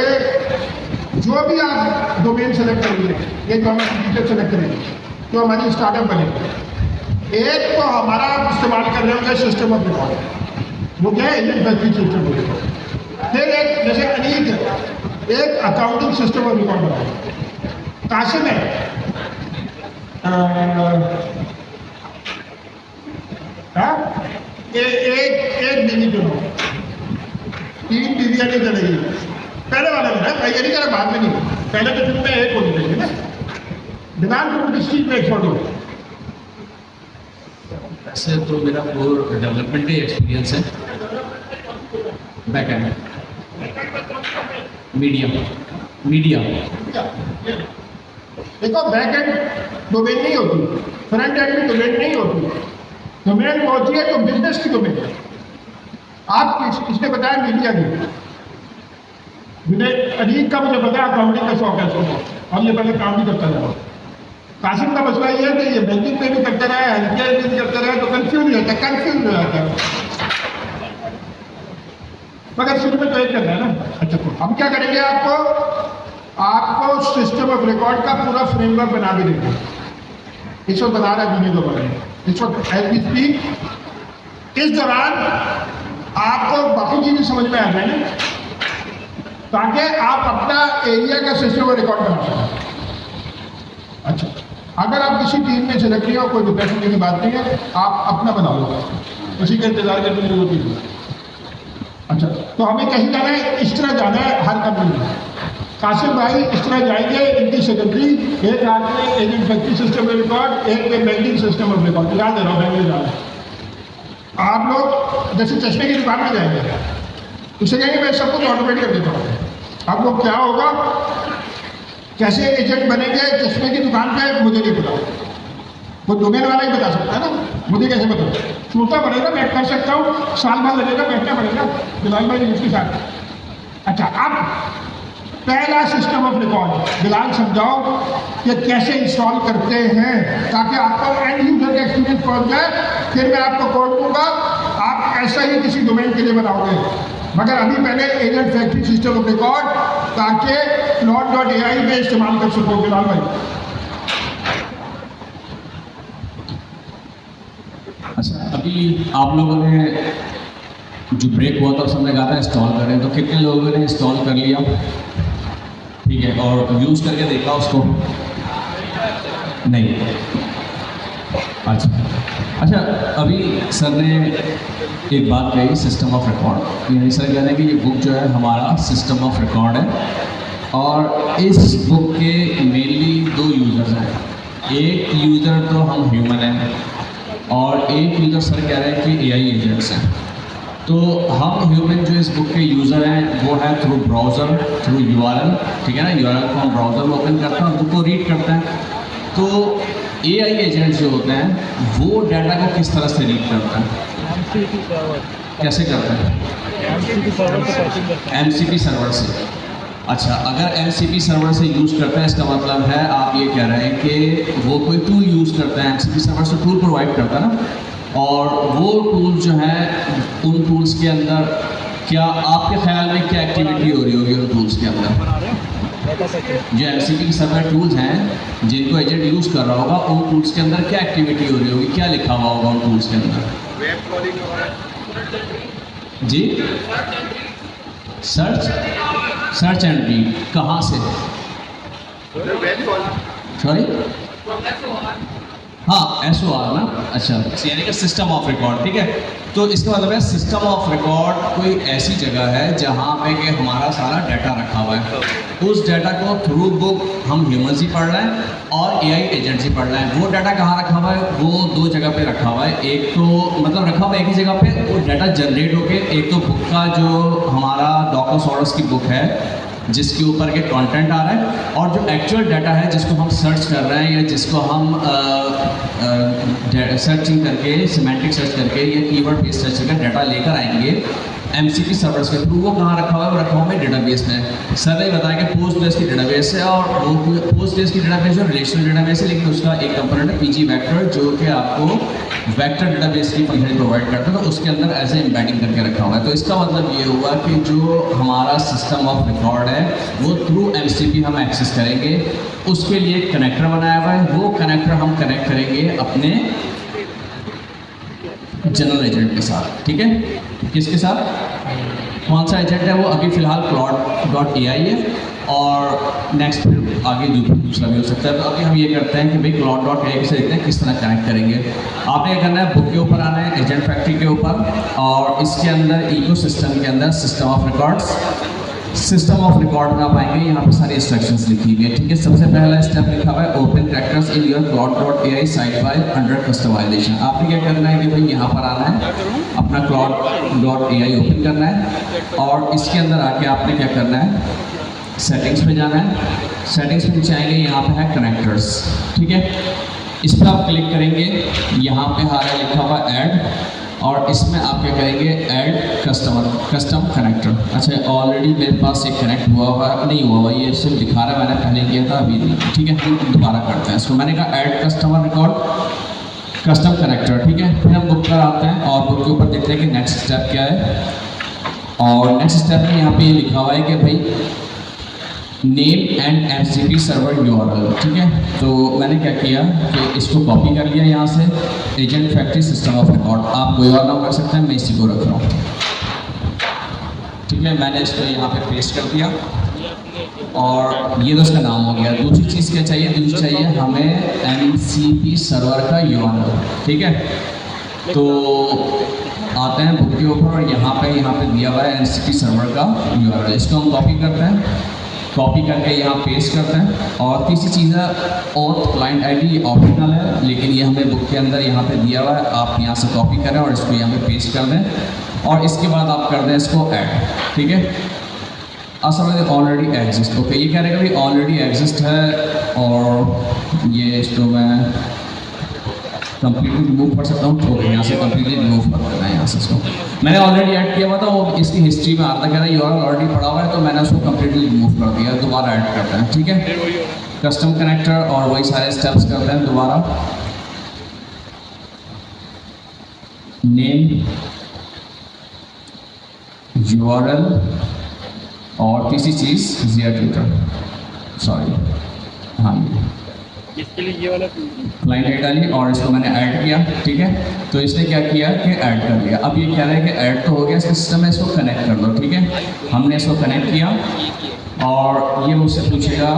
जो भी आप डोमेन सेलेक्ट करेंगे, ये जो हमारे टीचर सेलेक्ट करेंगे, तो हमारी स्टार्टअप बनेगी। एक तो हमारा इस्तेमाल कर रहे होंगे सिस्टम ऑफ रिकॉर्ड, वो क्या है, इंडियन सिस्टम ऑफ रिकॉर्ड। फिर एक जैसे अनीक है, एक अकाउंटिंग सिस्टम ऑफ रिकॉर्ड बनाए। काशिम है एक बीवी जो हो, 3 बीवियाँ नहीं चलेगी। पहले वाले में है, ये नहीं कह रहा बाद में नहीं, पहले तो फिर में एक होनी चाहिए ना, डिमांड डिस्ट्रिक्ट में एक्सपर्ट हो। वैसे तो मेरा कोर डेवलपमेंट ही एक्सपीरियंस है, बैक एंड मीडिया। देखो बैक एंड डोमेन नहीं होती, फ्रंट एंड भी डोमेन नहीं होती, डोमेन होती है तो बिजनेस की डोमेन है। आप इसने बताया मीडिया की, विनय अजीत का मुझे पता है अकाउंटिंग का शौक है उसको, और ये पहले काम भी करता रहा। काशिम का मसला ये है कि ये बैंकिंग पे भी करते रहे, हेल्थ केयर भी करते रहे, तो कंफ्यूज हो जाता है। मगर शुरू में तो एक करना है ना। अच्छा, तो हम क्या करेंगे, आपको सिस्टम ऑफ रिकॉर्ड का पूरा फ्रेमवर्क बना भी देंगे। इस वक्त बना रहा है दुनिया के बारे में, इस वक्त एज वी स्पीक। इस दौरान आपको बाकी चीजें समझ में आ जाए ना, ताकि आप अपना एरिया का सिस्टम ऑफ रिकॉर्ड बना सकें। अच्छा, अगर आप किसी टीम में सेलेक्ट नहीं हो, कोई डिप्रेशन की बात नहीं है, आप अपना बना लो, उसी के इंतजार करने की जरूरत नहीं है। अच्छा, तो हमें कहीं जाना है, इस तरह जाना है हर कंपनी में। काशिम भाई इस तरह जाएंगे, इनकी सेक्रेटरी, एक हाथ में agent factory system of record, एक में बैंकिंग सिस्टम ऑफ रिकॉर्ड, याद दे रहा हूँ बैंकिंग जाना। आप लोग जैसे चश्मे की दुकान में जाएंगे, उसे कहेंगे मैं सब कुछ ऑटोमेट कर देता हूँ। अब वो क्या होगा, कैसे एजेंट बनेंगे चश्मे की दुकान पे, मुझे नहीं पता, वो डोमेन वाला ही बता सकता है ना, मुझे कैसे पता। सोचना पड़ेगा, मैं कर सकता हूँ, साल भर लगेगा, बैठना पड़ेगा बिलाल भाई उसके साथ। अच्छा, अब पहला सिस्टम ऑफ रिकॉर्ड बिलाल समझाओ कि कैसे इंस्टॉल करते हैं ताकि आपको एंड यूजर का एक्सपीरियंस पहुंच जाए। फिर मैं आपको कोड दूंगा, आप ऐसा ही किसी डोमेन के लिए बनाओगे। मगर अभी पहले agent factory system of record ताकि Claude.ai में इस्तेमाल कर सको। बिलाल भाई अच्छा, अभी आप लोगों ने जो ब्रेक हुआ था उस हमने कहा था इंस्टॉल करें, तो कितने लोगों ने इंस्टॉल कर लिया? ठीक है, और यूज़ करके देखा उसको? नहीं। अच्छा, अभी सर ने एक बात कही सिस्टम ऑफ रिकॉर्ड। यानी सर कह रहे हैं कि ये बुक जो है हमारा सिस्टम ऑफ रिकॉर्ड है और इस बुक के मेनली 2 यूज़र्स हैं। एक यूज़र तो हम ह्यूमन हैं और एक यूज़र सर कह रहे हैं कि AI एजेंट्स हैं। तो हम ह्यूमन जो इस बुक के यूज़र हैं वो है थ्रू ब्राउज़र, थ्रू URL, ठीक है ना। URL को हम ब्राउज़र में ओपन करते हैं और बुक को रीड करते हैं। तो AI एजेंट्स जो होते हैं वो डाटा को किस तरह से रीड करते हैं, कैसे करते हैं? MCP सर्वर से। अच्छा, अगर MCP सर्वर से यूज़ करते हैं इसका मतलब है आप ये कह रहे हैं कि वो कोई टूल यूज़ करते हैं। MCP सर्वर से टूल प्रोवाइड करता है ना, और वो टूल जो है उन टूल्स के अंदर क्या आपके ख्याल में क्या एक्टिविटी हो रही होगी उन टूल्स के अंदर? जो MCP सर्वर टूल्स हैं जिनको एजेंट यूज़ कर रहा होगा उन टूल्स के अंदर क्या एक्टिविटी हो रही होगी, क्या लिखा हुआ होगा उन टूल्स के अंदर? जी, सर्च एंड रीड। कहाँ से? सॉरी, हाँ, SOR ना। अच्छा, यानी कि सिस्टम ऑफ रिकॉर्ड, ठीक है। तो इसका मतलब है सिस्टम ऑफ रिकॉर्ड कोई ऐसी जगह है जहाँ पे कि हमारा सारा डाटा रखा हुआ है। उस डाटा को थ्रू बुक हम ह्यूमन्स ही पढ़ रहे हैं और AI एजेंट्स ही पढ़ रहे हैं। वो डाटा कहाँ रखा हुआ है? वो 2 जगह पे रखा हुआ है। एक तो मतलब रखा हुआ है एक ही जगह पे, वो डाटा जनरेट होके एक तो बुक का जो हमारा डॉकोसॉरस की बुक है जिसके ऊपर के कंटेंट आ रहा है, और जो एक्चुअल डाटा है जिसको हम सर्च कर रहे हैं या जिसको हम सर्चिंग करके सिमेंटिक सर्च करके या कीवर्ड बेस्ड सर्च करके डाटा लेकर आएंगे MCP सर्वर्स के थ्रू। वो कहाँ रखा हुआ है? वो रखा हुआ है डेटाबेस में। सर ने बताया कि पोस्टग्रेस की डेटाबेस है और वो पोस्टग्रेस की डेटाबेस जो रिलेशनल डेटाबेस है, लेकिन उसका एक कंपोनेंट है PG वेक्टर जो कि आपको वेक्टर डेटाबेस की फंक्शन प्रोवाइड करता है। तो उसके अंदर एज ए एम्बेडिंग करके रखा हुआ है। तो इसका मतलब ये हुआ कि जो हमारा सिस्टम ऑफ रिकॉर्ड है वो थ्रू MCP हम एक्सेस करेंगे। उसके लिए एक कनेक्टर बनाया हुआ है, वो कनेक्टर हम कनेक्ट करेंगे अपने जनरल एजेंट के साथ, ठीक है। किसके साथ? कौन सा एजेंट है वो? अभी फ़िलहाल Claude.ai है और नेक्स्ट फिर आगे दूसरा भी हो सकता है। तो अभी हम ये करते हैं कि भाई Claude.ai से देखते हैं किस तरह कनेक्ट करेंगे। आपने क्या करना है, बुक के ऊपर आना है, एजेंट फैक्ट्री के ऊपर, और इसके अंदर इकोसिस्टम के अंदर system of records, system of record में आप आएंगे, यहाँ पे सारी इंस्ट्रक्शंस लिखी हुई है, ठीक है। सबसे पहला स्टेप लिखा हुआ है open characters in your Claude.ai site by under customization. आपने क्या करना है कि भाई यहाँ पर आना है, अपना Claude.ai ओपन करना है और इसके अंदर आके आपने क्या करना है, सेटिंग्स पे जाना है। सेटिंग्स पे नीचे आएंगे, यहाँ पे है कनेक्टर्स, ठीक है। इस पर आप क्लिक करेंगे, यहाँ पे हारा लिखा हुआ ऐड, और इसमें आप क्या करेंगे, ऐड कस्टम कनेक्टर। अच्छा, ऑलरेडी मेरे पास एक कनेक्ट हुआ नहीं हुआ, ये सिर्फ दिखा रहा है, मैंने पहले किया था अभी नहीं, ठीक है। हम दोबारा करते हैं इसको। मैंने कहा add customer record custom connector, ठीक है। फिर हम बुक पर आते हैं और बुक के ऊपर देखते हैं कि नेक्स्ट स्टेप क्या है, और नेक्स्ट स्टेप में यहाँ पे ये लिखा हुआ है कि भाई name and MCP server URL, ठीक है। तो मैंने क्या किया कि इसको कॉपी कर लिया यहाँ से, agent factory system of record. आप कोई और नाम रख सकते हैं, मैं इसी को रख रहा हूँ, ठीक है। मैंने इसको यहाँ पे पेस्ट कर दिया और ये तो इसका नाम हो गया। दूसरी चीज़ क्या चाहिए? दूसरी चाहिए हमें MCP सर्वर का URL, ठीक है। तो आते हैं बुक के ऊपर और यहाँ पे दिया हुआ है MCP सर्वर का URL। इसको हम कॉपी करते हैं, कॉपी करके यहाँ पेस्ट करते हैं। और तीसरी चीज़ है ऑथ क्लाइंट ID, ऑप्शनल है लेकिन ये हमें बुक के अंदर यहाँ पे दिया हुआ है। आप यहाँ से कॉपी करें और इसको यहाँ पे पेस्ट कर दें और इसके बाद आप कर दें इसको ऐड, ठीक है। असल में ऑलरेडी एग्जिस्ट, ओके। ये कह रहे हैं कि ऑलरेडी एग्जिस्ट है और ये इसको मैं कम्प्लीटली रिमूव कर सकता हूँ, तो यहाँ से कम्प्लीटली रिमूव कर देना है यहाँ से इसको। मैंने ऑलरेडी ऐड किया हुआ था, वो इसकी हिस्ट्री में आता कह रहा है URL ऑलरेडी पड़ा हुआ है, तो मैंने उसको कम्प्लीटली रिमूव कर दिया, दोबारा ऐड करते हैं। ठीक है, कस्टम कनेक्टर और वही सारे स्टेप्स करते हैं दोबारा। नेम, URL और तीसरी चीज़ ज़ियर ट्विटर, सॉरी हाँ इसके लिए ये वाला क्लाइंट आईडी डाली और इसको मैंने ऐड किया। ठीक है, तो इसने क्या किया कि ऐड कर लिया। अब ये कह रहा है कि ऐड तो हो गया सिस्टम में, इसको कनेक्ट कर दो। ठीक है, हमने इसको कनेक्ट किया और ये मुझसे पूछेगा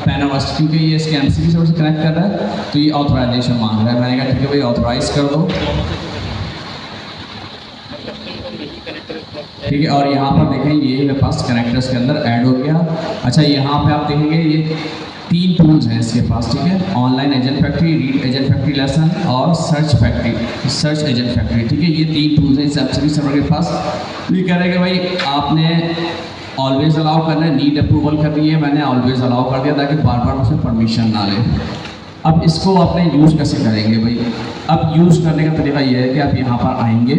पैनावस्ट, क्योंकि ये इसके MCP सर्वर से कनेक्ट कर रहा है तो ये ऑथराइजेशन मांग रहा है। मैंने कहा ठीक है भाई ऑथराइज कर दो। ठीक है, और यहाँ पर देखें ये मेरे पास कनेक्टर्स के अंदर ऐड हो गया। अच्छा, यहाँ पे आप देखेंगे ये 3 टूल्स हैं इसके पास। ठीक है, online agent factory, read agent factory lesson और सर्च एजेंट फैक्ट्री। ठीक है, ये 3 टूल्स हैं इस MCP सर्वर के पास। ये कह रहे हैं कि भाई आपने ऑलवेज अलाउ करना है, नीड अप्रूवल करनी है, मैंने ऑलवेज अलाउ कर दिया ताकि बार बार उसमें परमिशन ना ले। अब इसको आपने यूज़ कैसे करेंगे भाई? अब यूज़ करने का तरीका ये है कि आप यहाँ पर आएंगे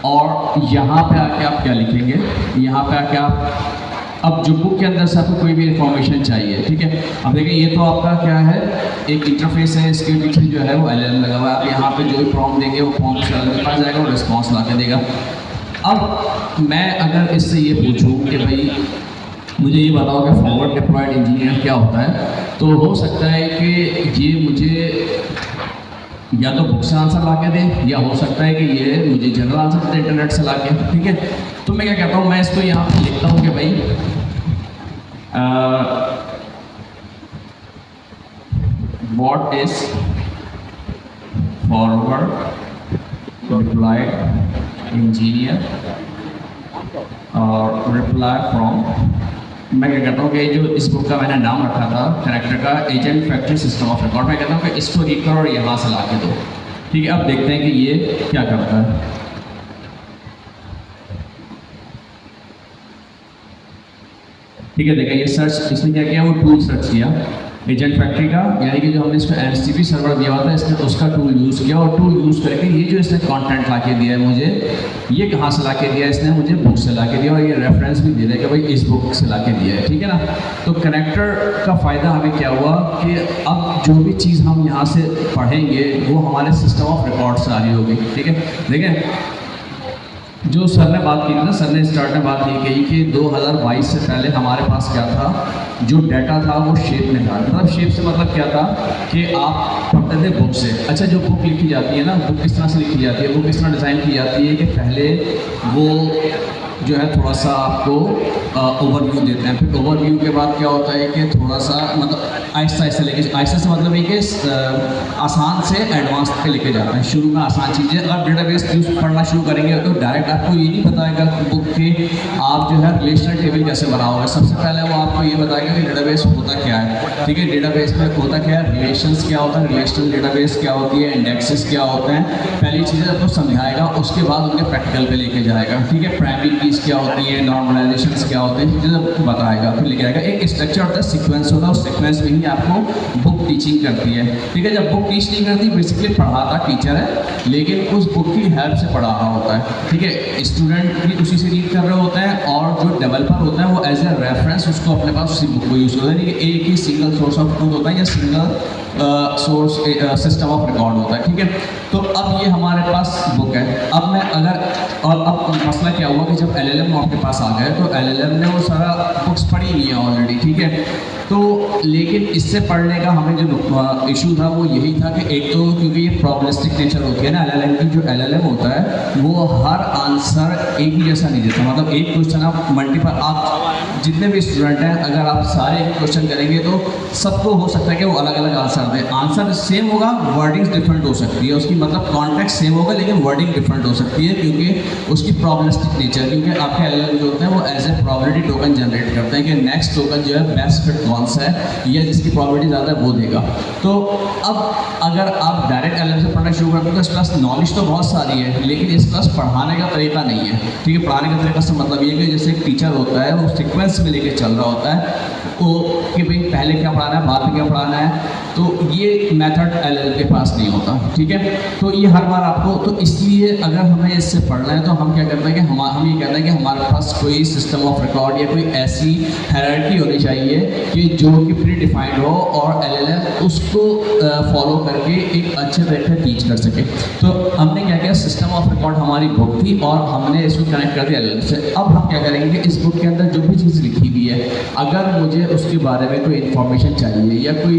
और यहाँ पे आके आप क्या लिखेंगे, यहाँ पे आके आप अब जो बुक के अंदर से आपको कोई भी इंफॉर्मेशन चाहिए। ठीक है, अब देखिए ये तो आपका क्या है, एक इंटरफेस है, इसके पीछे जो है वो LLM लगा हुआ है। आप यहाँ पे जो भी प्रॉम्प्ट देंगे वो प्रॉम्प्ट से LLM के पास जाएगा और रिस्पॉन्स ला के देगा। अब मैं अगर इससे ये पूछूँ कि भाई मुझे ये बताओ कि फॉरवर्ड डिप्लॉयड इंजीनियर क्या होता है, तो हो सकता है कि ये मुझे या तो बुक से आंसर ला के दे, या हो सकता है कि ये मुझे जनरल आंसर दे इंटरनेट से ला के। ठीक है, तो मैं क्या कहता हूँ, मैं इसको यहाँ पे लिखता हूँ कि भाई what is forward deployed engineer और रिप्लाई फ्रॉम, मैं क्या कहता हूँ कि जो इस बुक का मैंने नाम रखा था कनेक्टर का, agent factory system of record, मैं कहता हूँ कि इसको रीड करो और यहाँ से ला के दो। ठीक है, अब देखते हैं कि ये क्या करता है। ठीक है, देखिए ये सर्च इसने क्या किया, वो टूल सर्च किया एजेंट फैक्ट्री का, यानी कि जो हमने इसको MCP सर्वर दिया हुआ था इसने उसका टूल यूज़ किया, और टूल यूज़ करके ये जो इसने कंटेंट ला के दिया है मुझे, ये कहाँ से ला के दिया, इसने मुझे बुक से ला के दिया और ये रेफरेंस भी दे रहा है कि भाई इस बुक से ला के दिया है। ठीक है ना, तो कनेक्टर का फ़ायदा हमें क्या हुआ कि अब जो भी चीज़ हम यहाँ से पढ़ेंगे वो हमारे सिस्टम ऑफ रिकॉर्ड से आ रही होगी। ठीक है, देखें जो सर ने बात की थी ना, सर ने स्टार्ट में बात ये कही कि 2022 से पहले हमारे पास क्या था, जो डाटा था वो शेप में था। मतलब शेप से मतलब क्या था कि आप पढ़ते थे बुक से। अच्छा, जो बुक लिखी जाती है ना, बुक किस तरह से लिखी जाती है, बुक किस तरह डिज़ाइन की जाती है कि पहले वो जो है थोड़ा सा आपको ओवरव्यू देते हैं, फिर ओवरव्यू के बाद क्या होता है कि थोड़ा सा मतलब आहिस्ता आहिस्ता लेके, आहिस्ता से मतलब ये कि आसान से एडवांस पे लेके जाते हैं। शुरू में आसान चीज़ें, अगर डेटाबेस यूज पढ़ना शुरू करेंगे तो डायरेक्ट आपको ये नहीं बताएगा बुक के आप जो है रिलेशनल टेबल कैसे बनाओगे। सबसे पहले वो आपको ये बताएगा कि डेटाबेस होता क्या है। ठीक है, डेटाबेस में होता क्या है, रिलेशंस क्या होता है, रिलेशनल डेटाबेस क्या होती है, इंडेक्सेस क्या होते हैं, पहली चीज़ें आपको समझाएगा, उसके बाद उनके प्रैक्टिकल पे लेके जाएगा। ठीक है, प्राइमरी कीज क्या होती है, नॉर्मलाइजेशंस क्या होते हैं, चीज़ें आपको बताएगा, फिर लेके आएगा। एक स्ट्रक्चर होता है, सीक्वेंस होता है, उस सीक्वेंस में ही आपको बुक टीचिंग करती है। ठीक है, जब बुक टीच नहीं करती, बेसिकली पढ़ाता टीचर है, लेकिन उस बुक की हेल्प से पढ़ा रहा होता है। ठीक है, स्टूडेंट भी उसी से रीड कर रहे होते हैं और जो डेवलपर होता है वो एज ए रेफरेंस उसको अपने पास उसी बुक को यूज़ करता है। एक ही सिंगल सोर्स ऑफ ट्रूथ होता है या single source system of record होता है। ठीक है, तो अब ये हमारे पास बुक है। अब मैं अगर, और अब मसला क्या हुआ कि जब LLM आपके पास आ गए तो LLM ने वो सारा बुक्स पढ़ी हुई है ऑलरेडी। ठीक है, तो लेकिन इससे पढ़ने का हमें जो इशू था वो यही था कि एक तो क्योंकि ये प्रॉब्लमिस्टिक नेचर होती है ना LLM की, जो LLM होता है वो हर आंसर एक ही जैसा नहीं देता। मतलब एक क्वेश्चन आप मल्टीपल, आप जितने भी स्टूडेंट हैं अगर आप सारे एक क्वेश्चन करेंगे तो सबको हो सकता है कि वो अलग अलग आंसर दें। आंसर सेम होगा, वर्डिंग डिफरेंट हो सकती है उसकी, मतलब कॉन्टेक्स्ट सेम होगा लेकिन वर्डिंग डिफरेंट हो सकती है क्योंकि उसकी प्रॉब्लमिस्टिक नेचर, क्योंकि आपके LLM जो होते हैं वो as a probability token generate करते हैं कि नेक्स्ट टोकन जो है बेस्ट फिट कौन सा है या जिसकी प्रोबेबिलिटी ज़्यादा है वो देगा। तो अब अगर आप डायरेक्ट LLM से पढ़ना शुरू करते हैं तो इस प्लस नॉलेज तो बहुत सारी है लेकिन इस प्लस पढ़ाने का तरीका नहीं है। ठीक है, पढ़ाने का तरीका से मतलब ये कि जैसे एक टीचर होता है वो सीक्वेंस सीक्वेंस में लेके चल रहा होता है वो कि भाई पहले क्या पढ़ाना है बाद में क्या पढ़ाना है, तो ये मेथड LLM के पास नहीं होता, ठीक है। तो ये हर बार आपको, तो इसलिए अगर हमें इससे पढ़ना है तो हम क्या करते हैं कि हम ये कहते हैं कि हमारे पास कोई सिस्टम ऑफ रिकॉर्ड या कोई ऐसी हायरार्की होनी चाहिए कि जो कि प्री डिफाइंड हो और LLM उसको फॉलो करके एक अच्छे तरीके से टीच कर सके। तो हमने क्या किया, सिस्टम ऑफ रिकॉर्ड हमारी बुक थी और हमने इसको कनेक्ट कर दिया LLM से। अब हम क्या करेंगे कि इस बुक के अंदर जो भी चीज़ लिखी हुई है, अगर मुझे उसके बारे में कोई इन्फॉर्मेशन चाहिए या कोई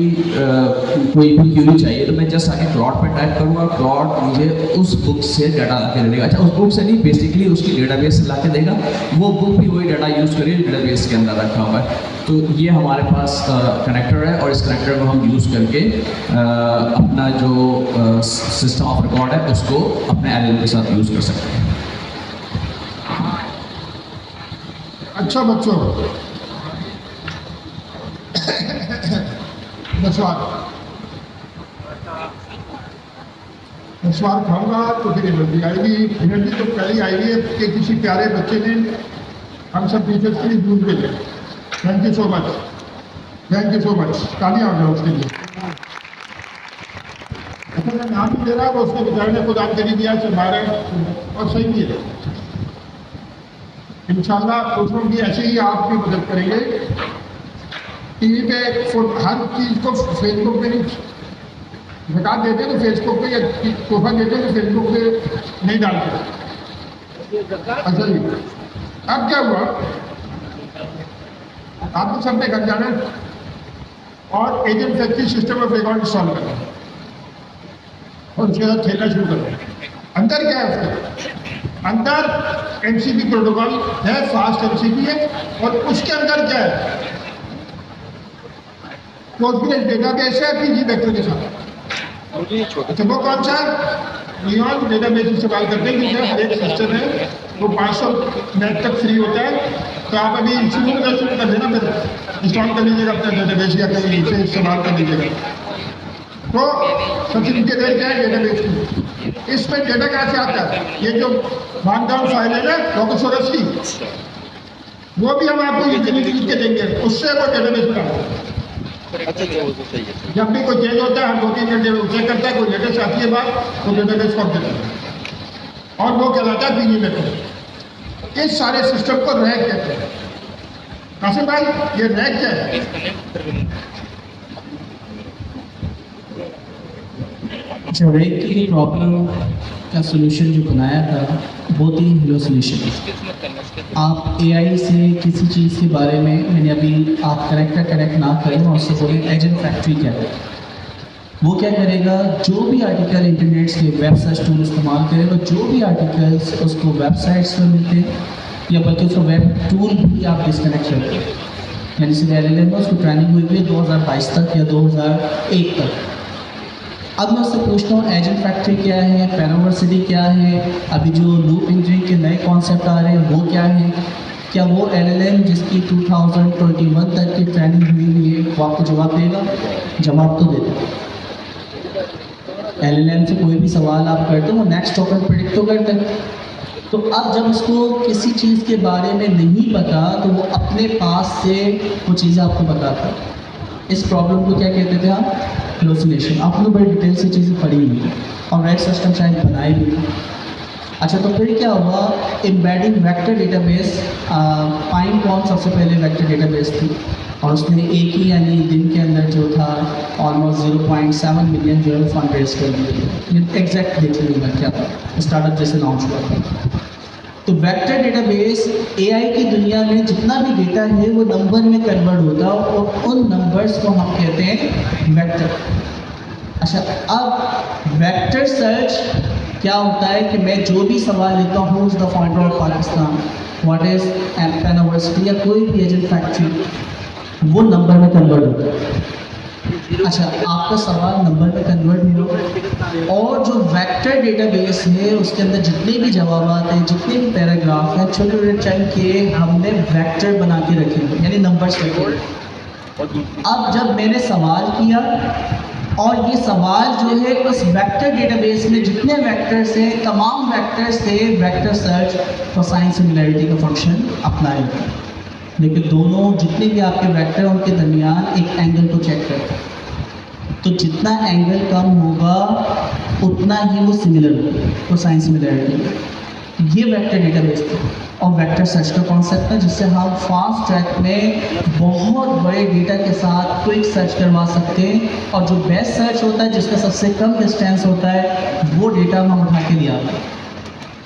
भी क्यूरी चाहिए तो मैं जस्ट आके क्लॉड पे टाइप करूँगा, क्लॉड मुझे उस बुक से डाटा ला के देगा। अच्छा, उस बुक से नहीं, बेसिकली उसकी डेटाबेस से ला के देगा, वो बुक भी वही डाटा यूज़ करिए डेटाबेस के अंदर रखा हुआ है। तो ये हमारे पास कनेक्टर है और इस कनेक्टर को हम यूज़ करके अपना जो सिस्टम ऑफ रिकॉर्ड है उसको अपने LLM के साथ यूज़ कर सकते हैं। अच्छा बच्चों, नस्वार खाऊंगा तो फिर एनर्जी आएगी। एनर्जी तो पहले आई है कि किसी प्यारे बच्चे ने हम सब टीचर्स के लिए दूध भेजे। Thank you so much, thank you so much, तालियां आ जाओ उसके लिए। अच्छा, मैं नाम नहीं दे रहा, वो उसके बेचारे ने खुद आप करी दिया से मारे और सही नहीं है। इंशाल्लाह दूसरों की ऐसे ही आपकी मदद करेंगे। टीवी पे हर चीज़ को फेसबुक पे नहीं बता देते तो फेसबुक पे या तोहफा देते तो फेसबुक पे नहीं डालते। अच्छा जी, अब क्या हुआ, आपको सबने घर जाना और agent factory system of record install करना और उसके बाद खेलना शुरू करना। अंदर क्या है उसके अंदर MCP प्रोटोकॉल है, फास्ट MCP है, और उसके अंदर क्या है, पोस्टग्रेस डेटाबेस है PG वेक्टर के साथ। तो वो कौन सा नियॉन डेटाबेस इस्तेमाल करते हैं, क्योंकि हर एक सिस्टम है वो 500 नेट तक फ्री होता है। तो आप अभी शुरू कर देना, फिर इंस्टॉल कर लीजिएगा अपना डेटाबेस या कहीं से इस्तेमाल कर लीजिएगा। तो सबसे नीचे देख क्या है डेटाबेस की, इसमें डेटा कैसे आता है, ये जो मार्कडाउन फाइल है ना प्रोफेसरस की, वो भी हम आपको लिख के देंगे, उससे वो डेटाबेस बनाओ। जब भी कोई चेंज होता है हम 2-3 घंटे चेक करता है, कोई लेटेस्ट आती है बात तो डेटाबेस को देता है और वो कहलाता है PG वेक्टर। इस सारे सिस्टम को रैक कहते हैं। कासिम भाई, ये रैक क्या है? रैक की प्रॉब्लम का सोल्यूशन जो बनाया था वो थी हेलो सोल्यूशन। आप AI से किसी चीज़ के बारे में, मैंने अभी आप कनेक्ट ना करें और उससे बोलें एजेंट फैक्ट्री क्या है, वो क्या करेगा, जो भी आर्टिकल इंटरनेट से वेब सर्च टूल इस्तेमाल करेगा, जो भी आर्टिकल्स उसको वेबसाइट्स पर मिलते हैं या बल्कि उसको वेब टूल भी आप डिस्कनेक्ट करते हैं। यानी सिर्फ LLM उसको ट्रेनिंग हुई है 2022 तक या 2001 तक। अब मैं उससे पूछता हूँ एजेंट फैक्ट्री क्या है, पैरावर्सिटी क्या है, अभी जो लूप इंजीनियरिंग के नए कॉन्सेप्ट आ रहे हैं वो क्या है, क्या वो LLM जिसकी 2021 तक की ट्रेनिंग हुई है वो आपको जवाब देगा? जवाब तो देगा। LLM से कोई भी सवाल आप करते हो वो नेक्स्ट टॉपिक प्रेडिक्ट तो करते हैं। तो अब जब उसको किसी चीज़ के बारे में नहीं पता तो वो अपने पास से वो चीज़ें आपको बताता है। इस प्रॉब्लम को क्या कहते थे आप? हेलुसिनेशन। आपने बड़ी डिटेल से चीज़ें पढ़ी हुई और रैक सिस्टम शायद बनाई भी। अच्छा, तो फिर क्या हुआ, एम्बेडिंग वेक्टर डेटाबेस, पाइनकॉन सबसे पहले वेक्टर डेटाबेस थी और उसने एक ही यानी दिन के अंदर जो था ऑलमोस्ट 0.7 मिलियन जो है फंड रेज कर दिए। एग्जैक्ट देख लीजिएगा क्या था, स्टार्टअप जैसे लॉन्च हुआ था। तो वेक्टर डेटाबेस AI की दुनिया में जितना भी डेटा है वो नंबर में कन्वर्ट होता है और उन नंबर्स को हम कहते हैं वेक्टर। अच्छा, अब वेक्टर सर्च क्या होता है कि मैं जो भी सवाल लेता हूँ, the founder of Pakistan, what is Panaversity या कोई भी एजेंट फैक्ट्री, वो नंबर में कन्वर्ट होता है। अच्छा, आपका सवाल नंबर में कन्वर्ट नहीं होगा और जो वेक्टर डेटाबेस है उसके अंदर जितने भी जवाब हैं, जितने भी पैराग्राफ हैं, छोटे छोटे चंक के हमने वेक्टर बना के रखे हैं, यानी नंबर्स रखे। अब जब मैंने सवाल किया और ये सवाल जो है उस वेक्टर डेटाबेस में जितने वेक्टर्स हैं, तमाम वेक्टर्स से वेक्टर सर्च और साइन सिमिलरिटी का फंक्शन अपनाएगा। लेकिन दोनों जितने भी आपके वेक्टर हैं उनके दरमियान एक एंगल को चेक करता है। तो जितना एंगल कम होगा उतना ही वो सिमिलर होगा, तो साइन सिमिलरिटी। ये वेक्टर डेटाबेस था और वेक्टर सर्च का कॉन्सेप्ट है जिससे हम फास्ट ट्रैक में बहुत बड़े डेटा के साथ क्विक सर्च करवा सकते हैं और जो बेस्ट सर्च होता है जिसका सबसे कम डिस्टेंस होता है वो डेटा हम उठा के ले आते हैं।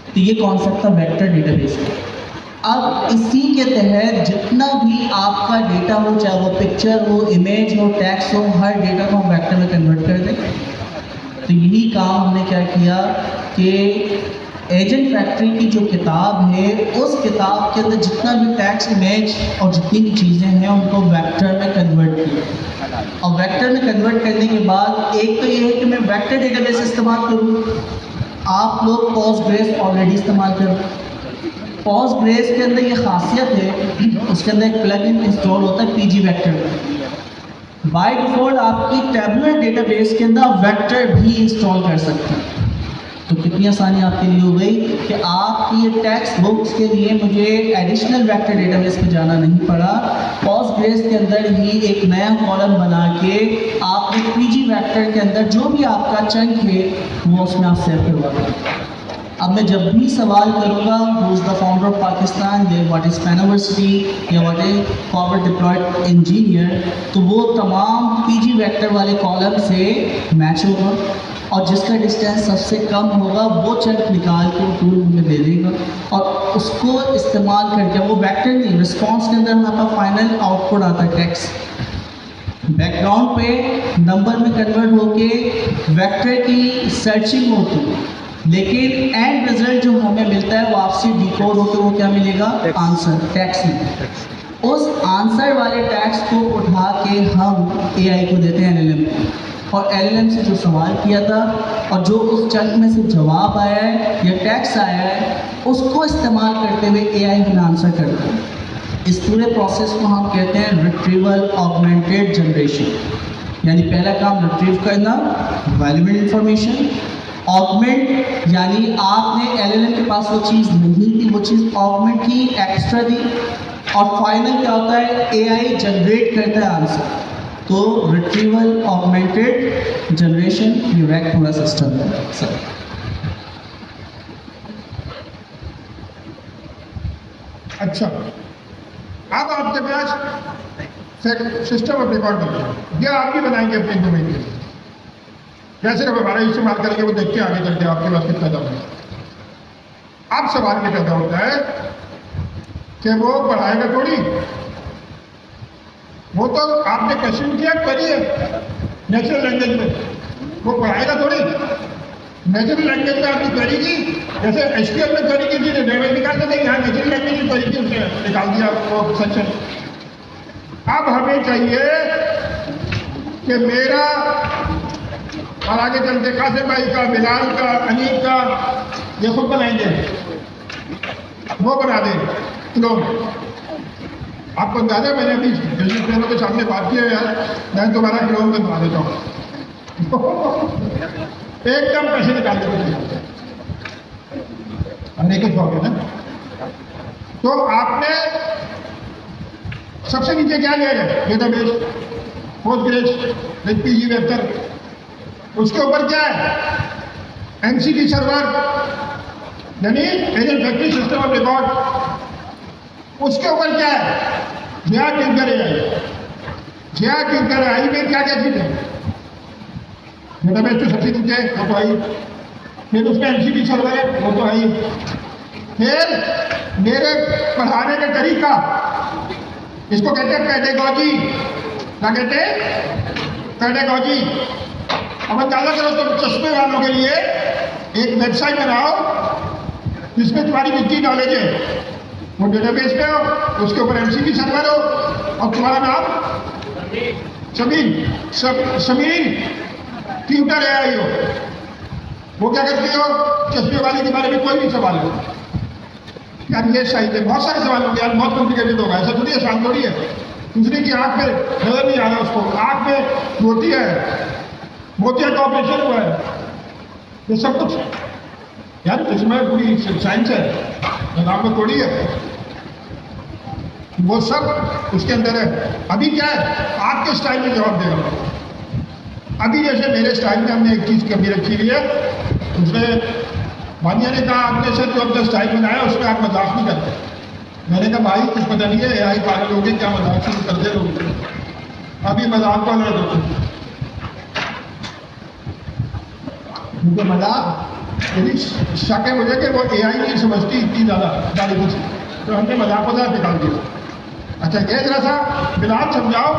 तो ये कॉन्सेप्ट था वेक्टर डेटाबेस का। अब इसी के तहत जितना भी आपका डेटा हो, चाहे वो पिक्चर हो, इमेज हो, टेक्स्ट हो, हर डेटा को हम वेक्टर में कन्वर्ट कर दें। तो यही काम हमने क्या किया कि एजेंट फैक्ट्री की जो किताब है उस किताब के अंदर जितना भी टेक्स्ट, इमेज और जितनी भी चीज़ें हैं उनको वेक्टर में कन्वर्ट किया। और वेक्टर में कन्वर्ट करने के बाद एक तो ये है कि मैं वेक्टर डेटाबेस इस्तेमाल करूँ। आप लोग पोस्टग्रेस ऑलरेडी इस्तेमाल करो। पोस्टग्रेस के अंदर ये खासियत है, उसके अंदर एक प्लगइन इंस्टॉल होता है पीजी वेक्टर। बाय डिफ़ॉल्ट आपकी टैबुलर डेटाबेस के अंदर आप वेक्टर भी इंस्टॉल कर सकते हैं। तो कितनी आसानी आपके लिए हो गई कि आपकी ये टेक्स्ट बुक्स के लिए मुझे एडिशनल वेक्टर डेटाबेस पे जाना नहीं पड़ा। पोस्टग्रेस के अंदर ही एक नया कॉलम बना के आपने पीजी वेक्टर के अंदर जो भी आपका चंक है वो उसमें आप सेव करवा दें। अब मैं जब भी सवाल करूँगा who is the founder of Pakistan या व्हाट इज़ पेन यूनिवर्सिटी या what is forward deployed engineer, तो वो तमाम पीजी वेक्टर वाले कॉलम से मैच होगा और जिसका डिस्टेंस सबसे कम होगा वो चंक निकाल के टूल में दे देगा और उसको इस्तेमाल करके वो वेक्टर नहीं, रिस्पॉन्स के अंदर हमारा फाइनल आउटपुट आता है टेक्स्ट। बैकग्राउंड पे नंबर में कन्वर्ट होके वेक्टर की सर्चिंग होती है, लेकिन एंड रिजल्ट जो हमें मिलता है वो आपसे डिकोड होकर वो क्या मिलेगा, आंसर टेक्स्ट में। उस आंसर वाले टेक्स्ट को उठा के हम एआई को देते हैं एलएलएम को, और एलएलएम से जो सवाल किया था और जो उस चंक में से जवाब आया है या टेक्स्ट आया है उसको इस्तेमाल करते हुए एआई हमें आंसर करता है। इस पूरे प्रोसेस को हम कहते हैं रिट्रीवल ऑगमेंटेड जनरेशन। यानी पहला काम रिट्रीव करना वैल्यूएबल इंफॉर्मेशन, ऑगमेंट यानी आपने एलएलएम के पास वो चीज़ नहीं थी, वो चीज़ ऑगमेंट की, एक्स्ट्रा दी, और फाइनल क्या होता है, एआई जनरेट करता है आंसर। तो रिट्रीवल ऑगमेंटेड जनरेशन ये रैक पूरा सिस्टम है सर। अच्छा, अब आपके पास सिस्टम ऑफ रिकॉर्ड बन गया, ये आप भी बनाएंगे अपने डोमेन के लिए। कैसे अब हमारा इस्तेमाल करेंगे वो देखते हैं आगे चलते आपके पास कितना दम है। अब सवाल ये पैदा होता है कि वो पढ़ाएगा थोड़ी, वो तो आपने क्वेश्चन किया क्वेरी है नेचुरल लैंग्वेज में, वो पढ़ाएगा थोड़ी। नेचुरल लैंग्वेज में आपने क्वेरी की, जैसे एचटीएमएल में क्वेरी की थी, लैंग्वेज निकाल के यहाँ नेचुरल लैंग्वेज में क्वेरी की, उसने निकाल दिया वो सेक्शन। अब हमें चाहिए कि मेरा और आगे चलते कासिम भाई का, बिलाल का, अनीक का, ये खुद बनाएंगे, वो बना दें लोग। आपको अंदाजा, मैंने अभी बिजनेसमैनों के सामने बात की है यार, मैं तुम्हारा क्लोन बनवा देता हूँ एकदम पैसे निकाल देते अनेक हो गया ना। तो आपने सबसे नीचे क्या लिया है, डेटाबेस, पोस्टग्रेस, पीजी वेक्टर, उसके ऊपर क्या है, एमसीटी सर्वर यानी agent factory system of record, उसके ऊपर क्या है, Jaya tinker AI. Jaya tinker AI में क्या क्या चीज़ है, डेटाबेस तो सबसे नीचे है, वो तो आई, फिर उसमें एमसीटी सर्वर है, वो तो आई, फिर मेरे पढ़ाने का तरीका, इसको कहते हैं पेडागॉजी। क्या कहते हैं, पेडागॉजी। अब अंदाजा करो तो चश्मे वालों के लिए एक वेबसाइट बनाओ जिसमें तुम्हारी जितनी नॉलेज है वो डेटाबेस पे हो, उसके ऊपर एमसीटी सर्वर हो, और तुम्हारा नाम शमीन ट्यूटर एआई हो। वो क्या करती हो, चश्मे वाले के बारे में कोई भी सवाल हो, यार ये सही है, बहुत सारे सवाल होंगे यार, बहुत कॉम्प्लिकेटेड होगा, ऐसा थोड़ी आसान थोड़ी है। दूसरे की आँख में नजर नहीं आ रहा, उसको आँख में मोती है, मोतिया का ऑपरेशन हुआ है, ये सब कुछ यार इसमें पूरी साइंस है, नाम में थोड़ी है। वो सब उसके अंदर है। अभी क्या है, आपके स्टाइल में जवाब देगा। अभी जैसे मेरे स्टाइल में हमने एक चीज़ कभी रखी हुई है, उसमें भानिया ने कहा आपने सर जो अपना स्टाइल बनाया उसमें आप मजाक नहीं करते। मैंने कहा भाई कुछ पता नहीं है, AI पागल हो गए, क्या मजाक शुरू कर दे लोग, अभी मजाक वाला होते मुझे मजाक यदि शक है मुझे कि वो AI नहीं समझती इतनी ज़्यादा गाड़ी कुछ, तो हमने मजाक निकाल दिया। अच्छा ये जरा सा बिलाल समझाओ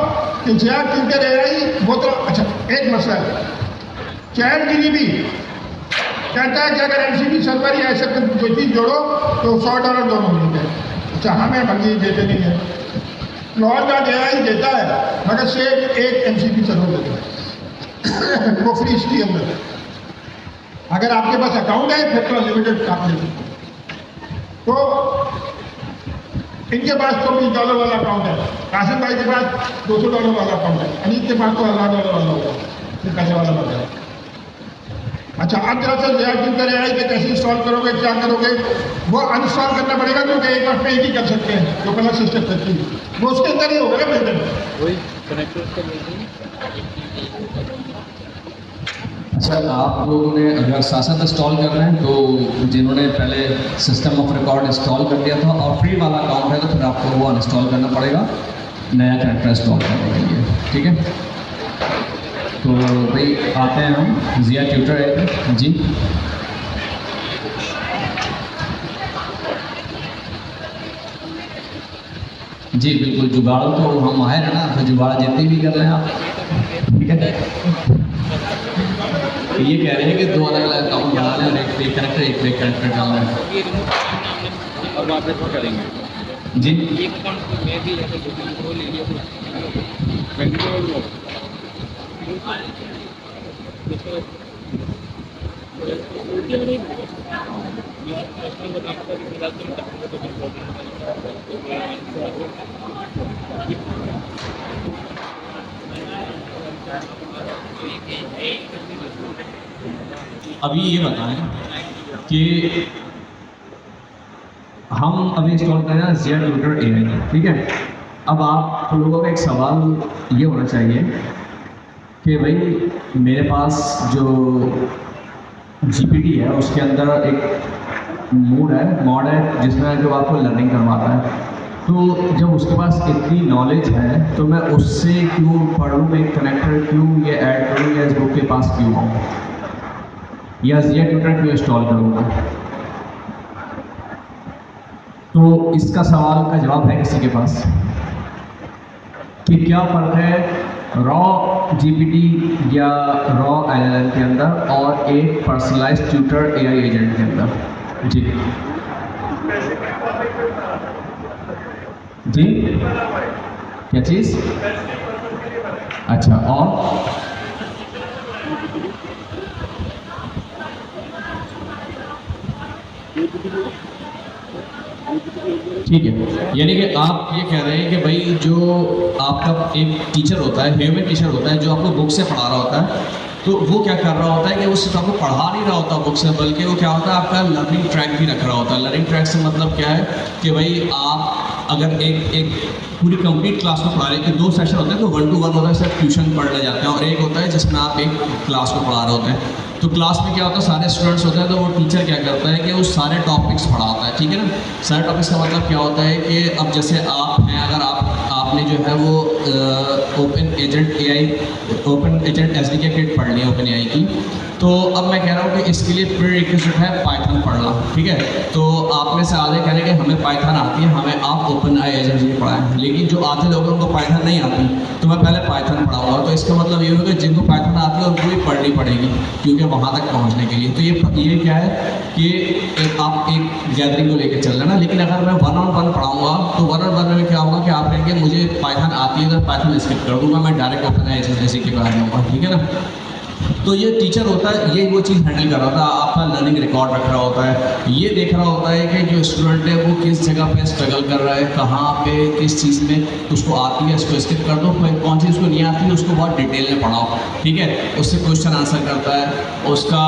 कि चैट क्योंकि AI वो तो अच्छा एक मसला है, ChatGPT कहता है कि अगर MCP सर्वर या ऐसे कोई चीज़ जोड़ो तो $100 दोनों मिलते हैं। अच्छा हमें भंगी देते नहीं है, Claude.ai देता है मगर सिर्फ एक MCP सर्वर देता है वो फ्री इसके अंदर। अगर आपके पास अकाउंट है फिर तो अनलिमिटेड आप ले सकते। तो इनके पास तो $20 वाला अकाउंट है, कासिम भाई के पास $200 वाला अकाउंट है, अनीत के पास तो $1000 वाला होगा, फिर पैसे वाला बढ़ जाए। अच्छा अब जरा सा AI पे कैसे इंस्टॉल करोगे, क्या करोगे, वो अनइंस्टॉल करना पड़ेगा क्योंकि एक बार पे ही कर सकते हैं जो पहला सिस्टम करती है वो उसके अंदर ही होगा ना बिल्डर। अच्छा आप लोगों ने अगर साथ साथ इंस्टॉल कर रहे हैं तो जिन्होंने पहले सिस्टम ऑफ रिकॉर्ड इंस्टॉल कर दिया था और फ्री वाला अकाउंट है तो फिर आपको वो अनइंस्टॉल करना पड़ेगा नया कैरेक्टर इंस्टॉल करने के लिए, ठीक है। तो भाई आते हैं हम जिया ट्यूटर है जी। जी बिल्कुल, जुगाड़ तो हम माहिर है ना, तो जुगाड़ जितनी भी कर रहे हैं आप, ठीक है। ये कह रहे हैं कि 2 अलग-अलग अकाउंट बना लें और एक फेक कैरेक्टर एक फेक कैरेक्टर डाल लें और वापस करेंगे जी। एक अकाउंट में भी वो ले लिया अभी ये बताएं कि हम अभी इंस्टॉल कर रहे हैं जिया ट्यूटर AI, ठीक है। अब आप लोगों का एक सवाल ये होना चाहिए कि भाई मेरे पास जो GPT है उसके अंदर एक मॉड है जिसमें जो आपको लर्निंग करवाता है, तो जब उसके पास इतनी नॉलेज है तो मैं उससे क्यों पढ़ूँ, एक कनेक्टर क्यों ये ऐड करूँ या इस बुक के पास क्यों आऊँ या जिया ट्यूटर क्यों इंस्टॉल करूँगा। तो इसका सवाल का जवाब है किसी के पास कि क्या फ़र्क है रॉ GPT या रॉ LLM के अंदर और एक पर्सनलाइज्ड ट्यूटर AI एजेंट के अंदर। जी जी क्या चीज़? अच्छा और ठीक है, यानी कि आप ये कह रहे हैं कि भाई जो आपका एक टीचर होता है, ह्यूमन टीचर होता है जो आपको बुक से पढ़ा रहा होता है, तो वो क्या कर रहा होता है कि वो सिर्फ आपको पढ़ा नहीं रहा होता बुक से, बल्कि वो क्या होता है आपका लर्निंग ट्रैक भी रख रहा होता है। लर्निंग ट्रैक से मतलब क्या है कि भाई आप अगर एक पूरी कंप्लीट क्लास को पढ़ा रहे हैं, 2 सेशन होते हैं, तो 1 to 1 होता है, सिर्फ ट्यूशन पढ़ने जाते हैं, और एक होता है जिसमें आप एक क्लास को पढ़ा रहे होते हैं। तो क्लास में क्या होता है, सारे स्टूडेंट्स होते हैं, तो वो टीचर क्या करता है कि वो सारे टॉपिक्स पढ़ाता है, ठीक है ना। सारे टॉपिक्स का मतलब क्या होता है कि अब जैसे आप हैं, अगर आपने जो है वो ओपन एजेंट SDK किट पढ़ लिया ओपन AI की, तो अब मैं कह रहा हूँ कि इसके लिए प्रीरिक्विजिट है पाइथन पढ़ना, ठीक है। तो आप में से आधे कह रहे हैं कि हमें पाइथन आती है, हमें आप ओपन AI एजेंट से पढ़ाएं, लेकिन जो आधे लोगों को पाइथन नहीं आती तो मैं पहले पाइथन पढ़ाऊँगा। तो इसका मतलब ये होगा कि जिनको पाइथन आती है उनको भी पढ़नी पड़ेगी, क्योंकि वहाँ तक पहुँचने के लिए। तो ये क्या है कि आप एक गैदरिंग को लेकर चल रहे हैं ना, लेकिन अगर मैं 1-on-1 पढ़ाऊँगा तो 1-on-1 में क्या होगा कि आप कहेंगे मुझे पाइथन आती है तो पाइथन स्किप कर दूँगा, मैं डायरेक्ट ओपन AI एजेंट के बाद जाऊँगा, ठीक है ना। तो ये टीचर होता है, ये वो चीज़ हैंडल कर रहा होता है, आपका लर्निंग रिकॉर्ड रख रहा होता है, ये देख रहा होता है कि जो स्टूडेंट है वो किस जगह पे स्ट्रगल कर रहा है, कहाँ पे किस चीज़ में उसको आती है उसको स्किप कर दो, कौन सी उसको नहीं आती है उसको बहुत डिटेल में पढ़ाओ, ठीक है। उससे क्वेश्चन आंसर करता है, उसका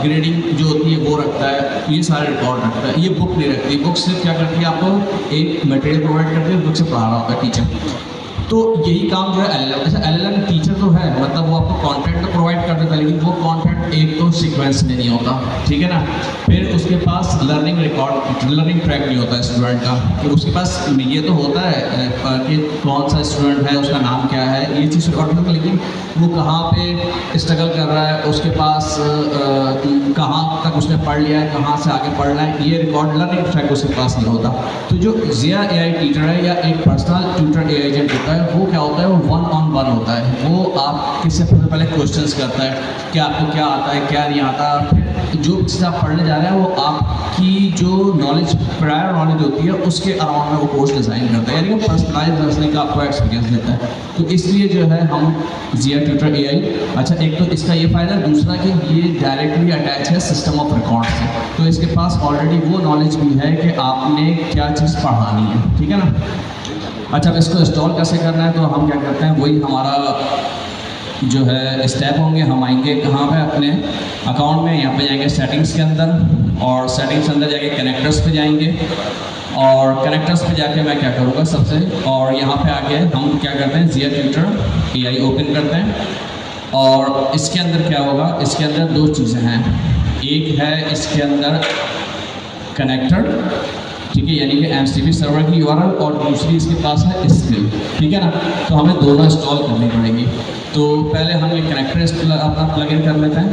ग्रेडिंग जो होती है वो रखता है, तो ये सारे रिकॉर्ड रखता है। ये बुक नहीं रखती, बुक सिर्फ क्या करती है आपको एक मटेरियल प्रोवाइड करती है, बुक से पढ़ा रहा होता है टीचर। तो यही काम जो है LLM, जैसे LLM टीचर तो है, मतलब वो आपको कंटेंट तो प्रोवाइड कर देता है, लेकिन वो कंटेंट एक तो सीक्वेंस में नहीं होता, ठीक है ना। फिर उसके पास लर्निंग रिकॉर्ड, लर्निंग ट्रैक नहीं होता स्टूडेंट का। फिर उसके पास ये तो होता है कि कौन सा स्टूडेंट है, उसका नाम क्या है, ये चीज़ रिकॉर्ड होता है, लेकिन वो कहाँ पे स्ट्रगल कर रहा है, उसके पास कहाँ तक उसने पढ़ लिया है, कहाँ से आगे पढ़ना है, ये रिकॉर्ड लर्निंग ट्रैक उसके पास नहीं होता। तो जो ज़िया AI टीचर है या एक पर्सनल ट्यूटर AI एजेंट होता है, वो क्या होता है, वो 1-on-1 होता है। वो आपके से पहले क्वेश्चंस करता है कि आपको क्या आता है क्या नहीं आता, फिर जो चीज़ आप पढ़ने जा रहे हैं वो आपकी जो नॉलेज, प्रायर नॉलेज होती है उसके अराउंड में वो कोर्स डिज़ाइन करता है, यानी कि पर्सनलाइज लर्निंग का आपको एक्सपीरियंस देता है। तो इसलिए जो है हम ज़िया ट्यूटर AI, अच्छा एक तो इसका ये फ़ायदा, दूसरा कि ये डायरेक्टली अटैच है सिस्टम ऑफ रिकॉर्ड से, तो इसके पास ऑलरेडी वो नॉलेज भी है कि आपने क्या चीज़ पढ़ानी है, ठीक है ना। अच्छा, अब इसको इंस्टॉल कैसे करना है, तो हम क्या करते हैं, वही हमारा जो है स्टेप होंगे। हम आएंगे कहाँ पे, अपने अकाउंट में, यहाँ पे जाएंगे सेटिंग्स के अंदर, और सेटिंग्स के अंदर जाके कनेक्टर्स पे जाएंगे, और कनेक्टर्स पे जाके मैं क्या करूँगा सबसे, और यहाँ पे आके हम क्या करते हैं, ज़िया ट्यूटर AI ओपन करते हैं। और इसके अंदर क्या होगा, इसके अंदर दो चीज़ें हैं, एक है इसके अंदर कनेक्टर, ठीक है, यानी कि MCP सर्वर की URL, और दूसरी इसके पास है स्किल, ठीक है ना। तो हमें दोनों इंस्टॉल करनी पड़ेगी। तो पहले हम ये कनेक्टर अपना प्लग इन कर लेते हैं,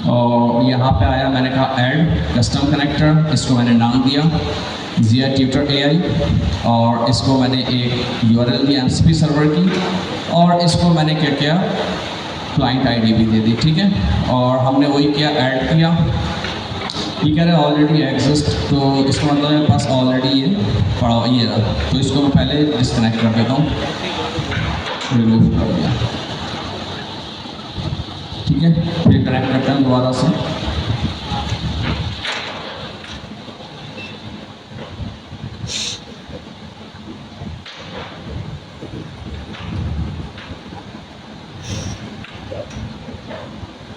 और यहाँ पे आया, मैंने कहा ऐड कस्टम कनेक्टर, इसको मैंने नाम दिया ज़िया ट्यूटर AI, और इसको मैंने एक URL दी MCP सर्वर की, और इसको मैंने क्या किया, क्लाइंट ID भी दे दी, ठीक है। और हमने वही किया, ऐड किया, ये कह रहे हैं ऑलरेडी एग्जिस्ट, तो इसका मतलब मेरे पास ऑलरेडी ये पड़ा ये रहा, तो इसको मैं पहले डिस्कनेक्ट कर देता हूँ, रिमूव कर दिया, ठीक है। फिर कनेक्ट करता हूँ दोबारा से,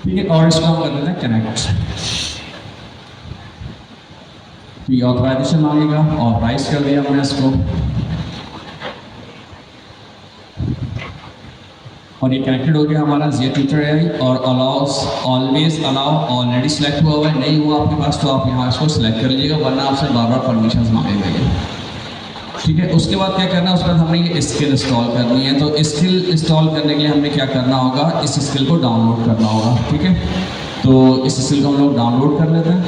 ठीक है, और इसको हम कर देते हैं कनेक्ट। ये ऑथराइजेशन मांगेगा, ऑथराइज कर दिया हमने इसको, और ये कनेक्टेड हो गया हमारा ज़िया ट्यूटर AI। और allow us, always allow, already select हुआ हुआ है, नहीं हुआ आपके पास तो आप यहाँ इसको सेलेक्ट कर लीजिएगा, वरना आपसे बार बार परमिशन मांगेगा ये, ठीक है। उसके बाद क्या करना है, उसके बाद हमने ये स्किल इंस्टॉल करनी है। तो स्किल इंस्टॉल करने के लिए हमें क्या करना होगा, इस स्किल को डाउनलोड करना होगा, ठीक है। तो इस स्किल को हम लोग डाउनलोड कर लेते हैं,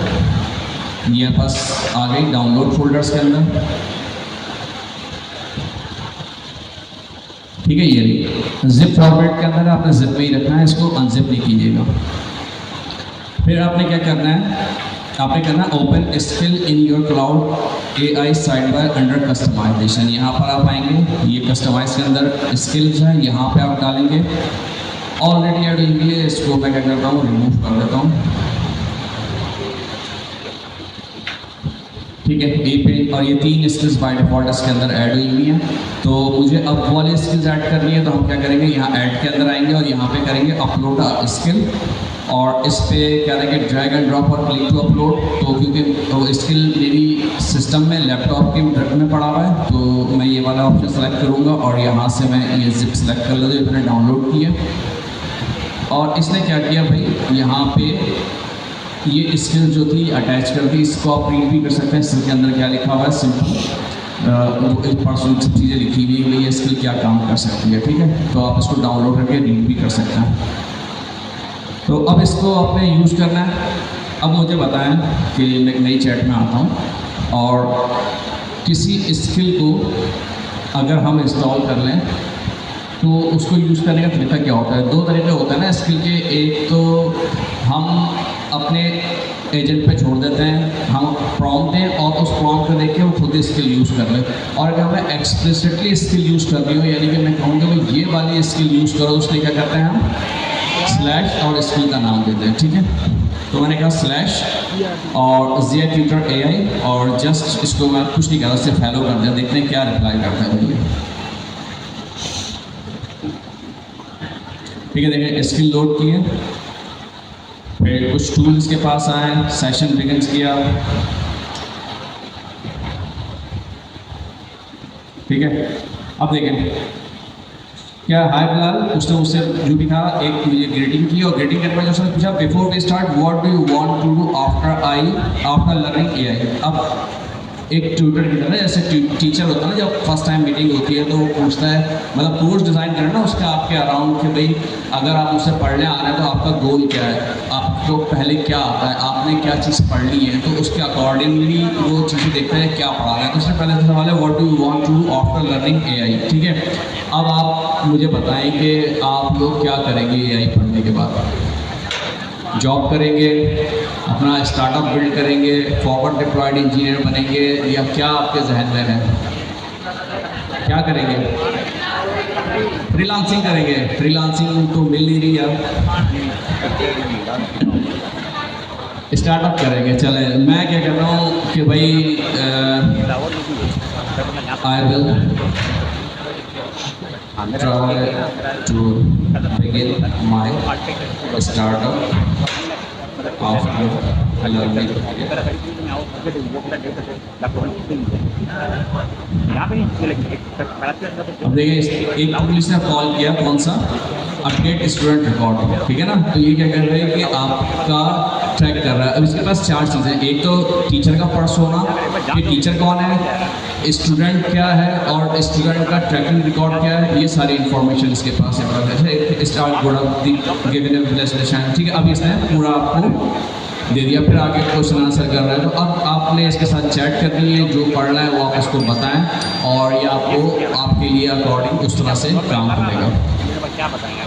ये पास आ गई डाउनलोड फोल्डर्स के अंदर, ठीक है। ये जिप फॉर्मेट के अंदर आपने जिप में ही रखना है, इसको अनजिप नहीं कीजिएगा। फिर आपने क्या करना है, आपने करना है open skill in your Claude AI side by under customization. यहाँ पर आप आएंगे, ये कस्टमाइज के अंदर स्किल्स है, यहाँ पे आप डालेंगे, ऑलरेडी ऐड हुई है, इसको मैं क्या करता हूँ, रिमूव कर देता हूँ, ठीक है। ए पे, और ये 3 स्किल्स बाय डिफॉल्ट इसके अंदर ऐड हुई हुई हैं। तो मुझे अब वाले स्किल्स ऐड करनी है, तो हम क्या करेंगे, यहाँ ऐड के अंदर आएंगे, और यहाँ पे करेंगे अपलोड अ स्किल, और इस पे क्या करेंगे, ड्रैग एंड ड्रॉप और क्लिक टू अपलोड। तो क्योंकि स्किल मेरी सिस्टम में लैपटॉप के ड्राइव में पड़ा हुआ है, तो मैं ये वाला ऑप्शन सेलेक्ट करूँगा, और यहाँ से मैं ये जिप सेलेक्ट कर लेता हूँ, मैंने डाउनलोड किया। और इसने क्या किया भाई, यहाँ पे ये स्किल जो थी अटैच कर दी, इसको आप रीड भी कर सकते हैं। स्किल के अंदर क्या लिखा हुआ है, सिंपल परसों सब चीज़ें लिखी हुई है, स्किल क्या काम कर सकती है, ठीक है। तो आप इसको डाउनलोड करके रीड भी कर सकते हैं। तो अब इसको आपने यूज़ करना है। अब मुझे बताएं कि मैं एक नई चैट में आता हूँ, और किसी स्किल को अगर हम इंस्टॉल कर लें तो उसको यूज़ करने का तरीका क्या होता है। 2 तरीके होता है ना स्किल के, एक तो हम अपने एजेंट पे छोड़ देते हैं, हम प्रॉम्प्ट दें और उस प्रॉम्प्ट को देख के वो खुद ही स्किल यूज़ कर ले। और अगर हमें एक्सप्लिसिटली स्किल यूज़ करनी हो, यानी कि मैं कहूँगा भाई ये वाली स्किल यूज़ करो, उसके क्या करते हैं हम स्लैश और स्किल का नाम देते हैं, ठीक है। तो मैंने कहा स्लैश और ज़िया ट्यूटर AI और जस्ट इसको मैं कुछ नहीं कर रहा, उससे फॉलो कर दिया, देखते हैं क्या रिप्लाई करता है भैया। ठीक है, देखिए स्किल लोड किए, फिर कुछ टूल्स के पास आए, सेशन बिगिन किया, ठीक है। अब देखें क्या हाय बिलाल, उसने मुझसे जो भी कहा, एक मुझे ग्रीटिंग की और ग्रीटिंग करने के बाद उसने पूछा before we start what do you want to do after learning AI। अब एक ट्यूटर की तरह, जैसे टीचर होता है ना, जब फर्स्ट टाइम मीटिंग होती है तो वो पूछता है, मतलब कोर्स डिज़ाइन करना ना उसका आपके अराउंड कि भाई अगर आप उससे पढ़ने आ रहे हैं तो आपका गोल क्या है, आपको पहले क्या आता है, आपने क्या चीज़ पढ़नी है, तो उसके अकॉर्डिंगली वो चीज़ें देखते हैं क्या पढ़ा रहे हैं। तो उससे पहले सवाल है what do you want to do after learning AI, ठीक है। अब आप मुझे बताएं कि आप लोग क्या करेंगे AI पढ़ने के बाद। जॉब करेंगे, अपना स्टार्टअप बिल्ड करेंगे, फॉरवर्ड डिप्लॉयड इंजीनियर बनेंगे, या क्या आपके जहन में है, क्या करेंगे? फ्रीलांसिंग करेंगे, फ्रीलांसिंग तो मिल नहीं रही यार, स्टार्टअप करेंगे। चले, मैं क्या कर रहा हूँ कि भाई I will try to begin my startup after learning। अब देखिए एक पुलिस ने कॉल किया, कौन सा, अपडेट स्टूडेंट रिकॉर्ड, ठीक है ना। तो ये क्या कर रहे हैं कि आपका ट्रैक कर रहा है। अब इसके पास चार चीज़ें, एक तो टीचर का पर्सोना, कि टीचर कौन है, स्टूडेंट क्या है और स्टूडेंट का ट्रैकिंग रिकॉर्ड क्या है, ये सारी इन्फॉर्मेशन इसके पास है। स्टार्ट गुड गिवन प्रेजेंटेशन, ठीक है। अब इसने पूरा आपको दे दिया, फिर आगे क्वेश्चन आंसर कर रहा है। तो अब आपने इसके साथ चैट करनी है, जो पढ़ना है वो आप उसको बताएं और ये आपको आपके लिए अकॉर्डिंग उस तरह से काम करेगा। क्या बताएंगे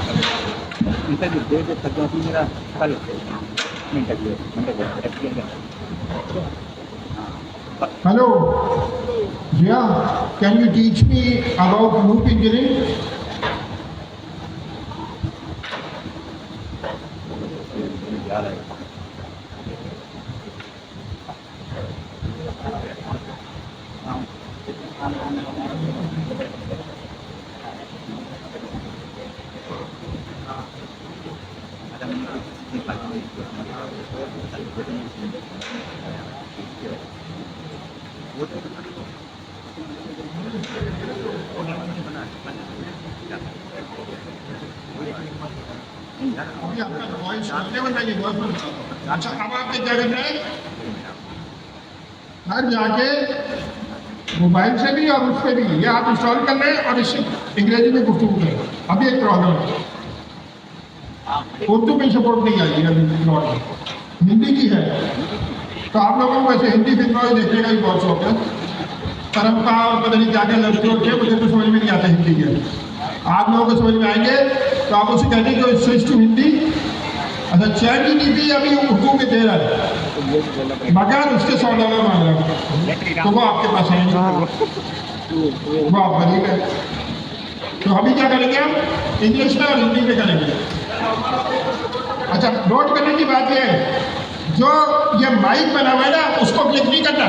Hello, yeah, can you teach me about loop engineering? अभी आपका वॉइस लेवल में वॉइस। अच्छा, अब आपने क्या करना है, घर जाके मोबाइल से भी और उस पर भी ये आप इंस्टॉल कर लें और इससे अंग्रेजी में गुफ्तगू करें। अभी एक प्रॉब्लम है, उर्दू में सपोर्ट नहीं आई अभी, हिंदी की है। तो आप लोगों को वैसे हिंदी फिल्मों देखने का भी बहुत शौक है, परंपरा और पता नहीं क्या क्या लफ्ज़ होते हैं, मुझे तो समझ में नहीं आता हिंदी के। आप लोगों को समझ में आएंगे तो आप उसे कहते हैं कि स्विच टू हिंदी। अच्छा, ChatGPT अभी उर्दू में दे रहा है मगर उसके $100 मांग रहा है, तो वो आपके पास आएंगे, वो आप गरीब है। तो अभी क्या करेंगे, हम इंग्लिश में और हिंदी में करेंगे। अच्छा, नोट करने की बात यह है, जो ये माइक बना हुआ है ना, उसको क्लिक नहीं करना,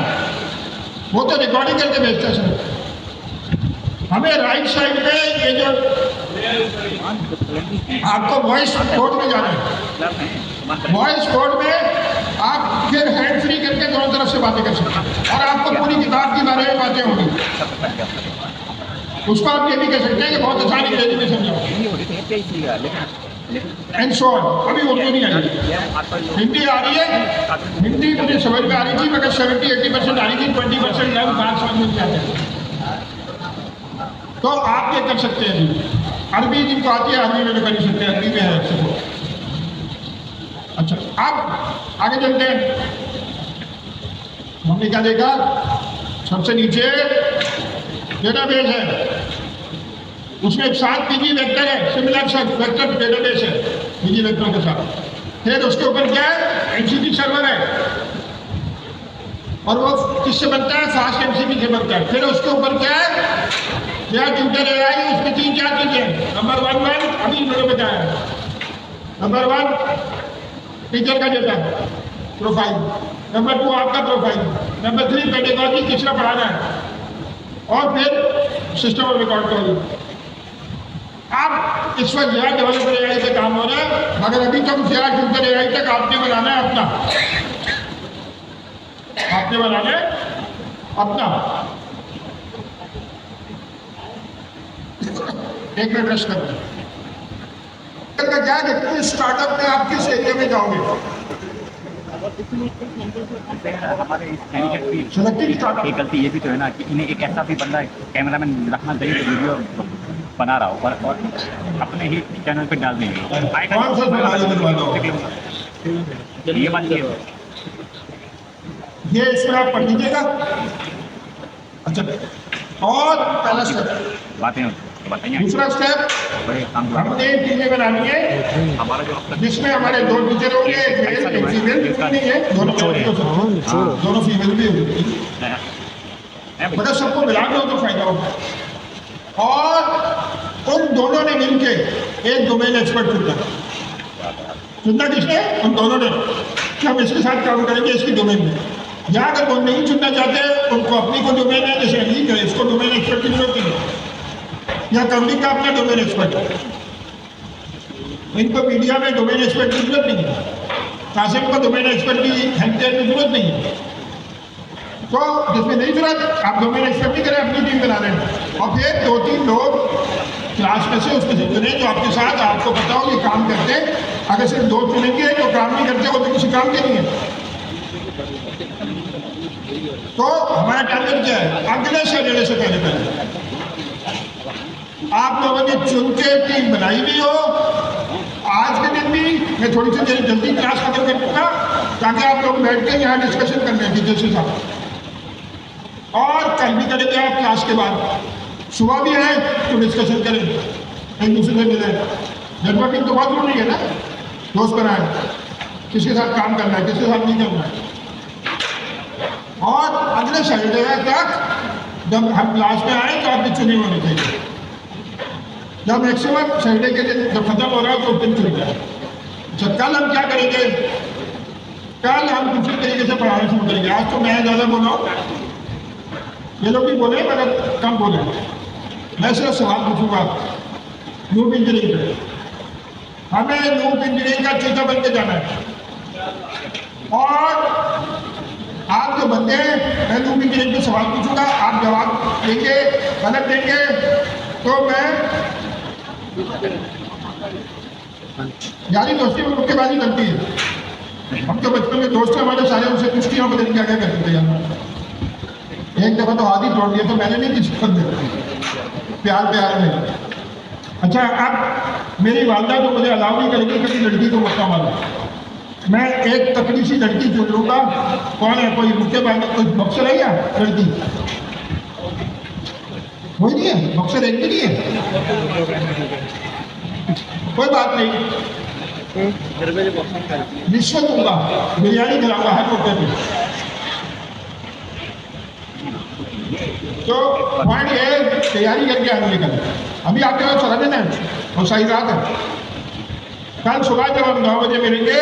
वो तो रिकॉर्डिंग करके भेजता है सर। हमें राइट साइड पे ये जो आपको वॉइस कोड में जाना है, वॉइस कोड में आप फिर हैंड फ्री करके दोनों तरफ से बातें कर सकते हैं और आपको पूरी किताब के बारे में बातें होंगी। उसको आप ये भी कह सकते हैं कि बहुत आसान अंग्रेजी में समझाओ एंड सो ऑन। अभी उर्दू नहीं आ रही, हिंदी आ रही है, हिंदी मुझे समझ में आ रही थी मगर 70-80% आ रही थी, 20% लोग बात समझ में नहीं आते। तो आप ये कर सकते हैं, अरबी जिनको आती है अरबी में भी कर सकते हैं, अरबी में है सपोर्ट। अच्छा, अब आगे चलते हैं। हमने क्या देखा, सबसे नीचे डेटाबेस है, उसमें 7 पीजी वेक्टर है, सिमिलर वेक्टर डेटाबेस है पीजी वेक्टर के साथ। फिर उसके ऊपर क्या है, MCP सर्वर है, और वो किससे बनता है, फास्ट MCP से बनता है। फिर उसके ऊपर क्या है, क्या ट्यूटर AI, उसमें 3-4 चीजें। नंबर 1 अभी इन्होंने बताया, नंबर 1 टीचर का डेटा प्रोफाइल, नंबर 2 आपका प्रोफाइल, नंबर 3 पेडागॉजी किसने पढ़ाना है, और फिर सिस्टम ऑफ रिकॉर्ड कॉलिंग। अब इस वक्त जरा डेवलपर AI पे काम हो रहा है, मगर अभी तक जरा ट्यूटर AI तक आपने बनाना है अपना, आपने बनाना है अपना। एक मिनट रेस्ट करो। क्या है, इस स्टार्टअप में आप किस एरिया में जाओगे? हमारे एक गलती ये भी तो है ना कि इन्हें एक ऐसा भी बंदा कैमरामैन रखना चाहिए जो वीडियो बना रहा हो और अपने ही चैनल पे डाल देंगे। कौन सा ये बात ये इसमें आप पढ़ लीजिएगा। अच्छा, और पहला स्टेप बातें बताइए। दूसरा स्टेप, हमने चीजें बनानी है जिसमें हमारे 2 टीचर होंगे, एक मेल एक फीमेल, नहीं है दोनों फीमेल भी होंगी, मतलब सबको मिला के तो फायदा होगा। और उन दोनों ने मिलके एक डोमेन एक्सपर्ट चुनना किसने, उन दोनों ने, कि हम इसके साथ काम करेंगे इसकी डोमेन में। या अगर वो नहीं चुनना चाहते, उनको अपनी को डोमेन है, जैसे अली है, इसको डोमेन एक्सपर्ट की जरूरत नहीं है, या कमली का अपना डोमेन एक्सपर्ट है, इनको मीडिया में डोमेन एक्सपर्ट की जरूरत नहीं है, कासिम को डोमेन एक्सपर्ट की हेल्थ केयर की जरूरत नहीं है। तो जिसमें नहीं जरूरत, आप डोमेन एक्सपर्ट नहीं करें, अपनी टीम बना लें, और फिर 2-3 लोग क्लास में से उसमें से चुने जो आपके साथ, आपको पता हो ये काम करते हैं। अगर सिर्फ 2 चुनेंगे जो काम नहीं करते, वो तो किसी काम के नहीं है। तो हमारा टारगेट क्या है, अगले सैटरडे से पहले आप लोगों ने चुन के टीम बनाई भी हो। आज के दिन भी मैं थोड़ी सी देर जल्दी क्लास खत्म कर दूंगा, ताकि आप लोग बैठ के यहाँ डिस्कशन कर लें टीचर के साथ। और कल भी करेंगे आप क्लास के बाद, सुबह भी आए तो डिस्कशन करें, एक दूसरे से मिले। नेटवर्किंग तो बहुत जरूरी है ना, दोस्त बनाए, किसके साथ काम करना है, किसके साथ नहीं करना है। और अगले सैटरडे तक जब हम क्लास में आए तो आपने चुने होने चाहिए। जब मैक्सिमम सैटरडे के दिन जब खत्म हो रहा है तो दिन चुन जाए। जब कल हम क्या करेंगे, कल हम दूसरे तरीके से पढ़ाना शुरू करेंगे। आज तो मैं ज़्यादा बोला हूँ, ये लोग भी बोले मगर कम बोले। मैं सिर्फ सवाल पूछूंगा लूप इंजीनियरिंग पे। हमें लूप इंजीनियरिंग का टीचर बन के जाना है, और आप जो बंदे हैं, मैं लूप इंजीनियरिंग पे सवाल पूछूंगा, आप जवाब देंगे, गलत देंगे तो मैं यारी दोस्ती में मुक्केबाजी करती है। हम तो बचपन में दोस्त हमारे सारे उनसे कुश्तियाँ बदल क्या क्या करते थे यार। एक दफ़ा तो हाथ ही तोड़ दिया, तो मैंने नहीं किसी को प्यार में। अच्छा, अब मेरी वालदा तो मुझे अलाउ नहीं करेगी कभी लड़की को मौका मारा। मैं एक तकड़ी सी लड़की चुन लूँगा। कौन है, कोई मुक्केबाजी, कोई बक्सर है या लड़की? कोई नहीं है, बक्सर एक भी नहीं है। कोई बात नहीं, रिश्वत दूंगा, बिरयानी खिलाऊंगा हर मौके पे। तो पॉइंट ये तैयारी करके आने कल। अभी आपके पास चला देना है और सही रात है। कल सुबह जब हम 9 बजे मिलेंगे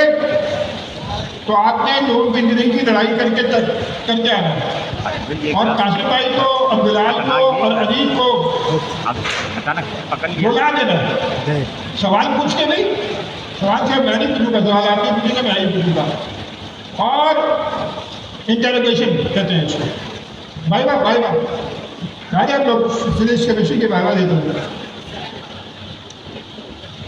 तो आपने लूप इंजीनियरिंग की लड़ाई करके आना है। और काशिम भाई को और बिलाल को और अजीत को बुला देना, सवाल पूछ के। नहीं, सवाल से मैं नहीं पूछूंगा, सवाल आपने पूछेगा, मैं ही पूछूंगा। और इंटरोगेशन कहते हैं इसको, भाई राजा लोग फिजिक्स केमिस्ट्री के भागा देते हैं।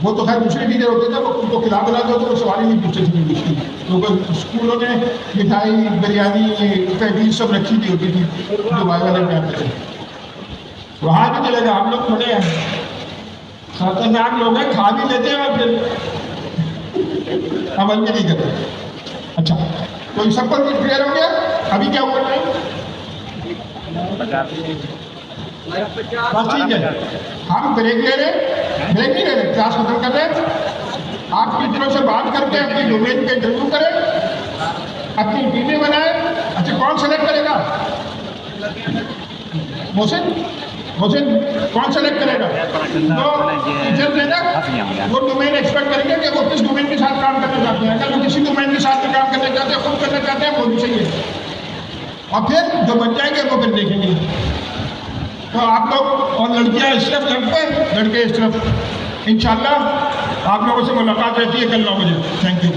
वो तो खैर दूसरे टीचर होते थे, वो उनको खिला पिला दो तो वो सवाल ही नहीं पूछते थे इंग्लिश की। तो स्कूलों ने मिठाई, बिरयानी, पैटीज सब रखी हुई होती थी जो भाई वाले में आते थे। वहाँ भी चलेगा, हम लोग थोड़े खतरनाक लोग हैं, खा भी लेते हैं और फिर अमल भी नहीं करते। अच्छा, तो ये सब कुछ क्लियर हो गया। अभी क्या हुआ है, बस ठीक है, हम ब्रेक ले रहे, ब्रेक नहीं ले रहे, क्लास खत्म कर रहे हैं। आप टीचरों से बात करके के अपनी डोमेन के इंटरव्यू करें, अपनी टीमें बनाएं। अच्छा, कौन सेलेक्ट करेगा? मोहसिन कौन सेलेक्ट करेगा? तो टीचर है ना, वो डोमेन एक्सपर्ट करेंगे कि वो किस डोमेन के साथ काम करना चाहते हैं। अगर वो किसी डोमेन के साथ में काम करना चाहते हैं, खुद करना चाहते हैं, वो भी सही है। और फिर जो बन जाएंगे वो फिर देखेंगे। तो आप लोग और लड़कियां इस तरफ घर पर, लड़के इस तरफ, इंशाल्लाह आप लोगों से मुलाकात रहती है कल 9 बजे। Thank you.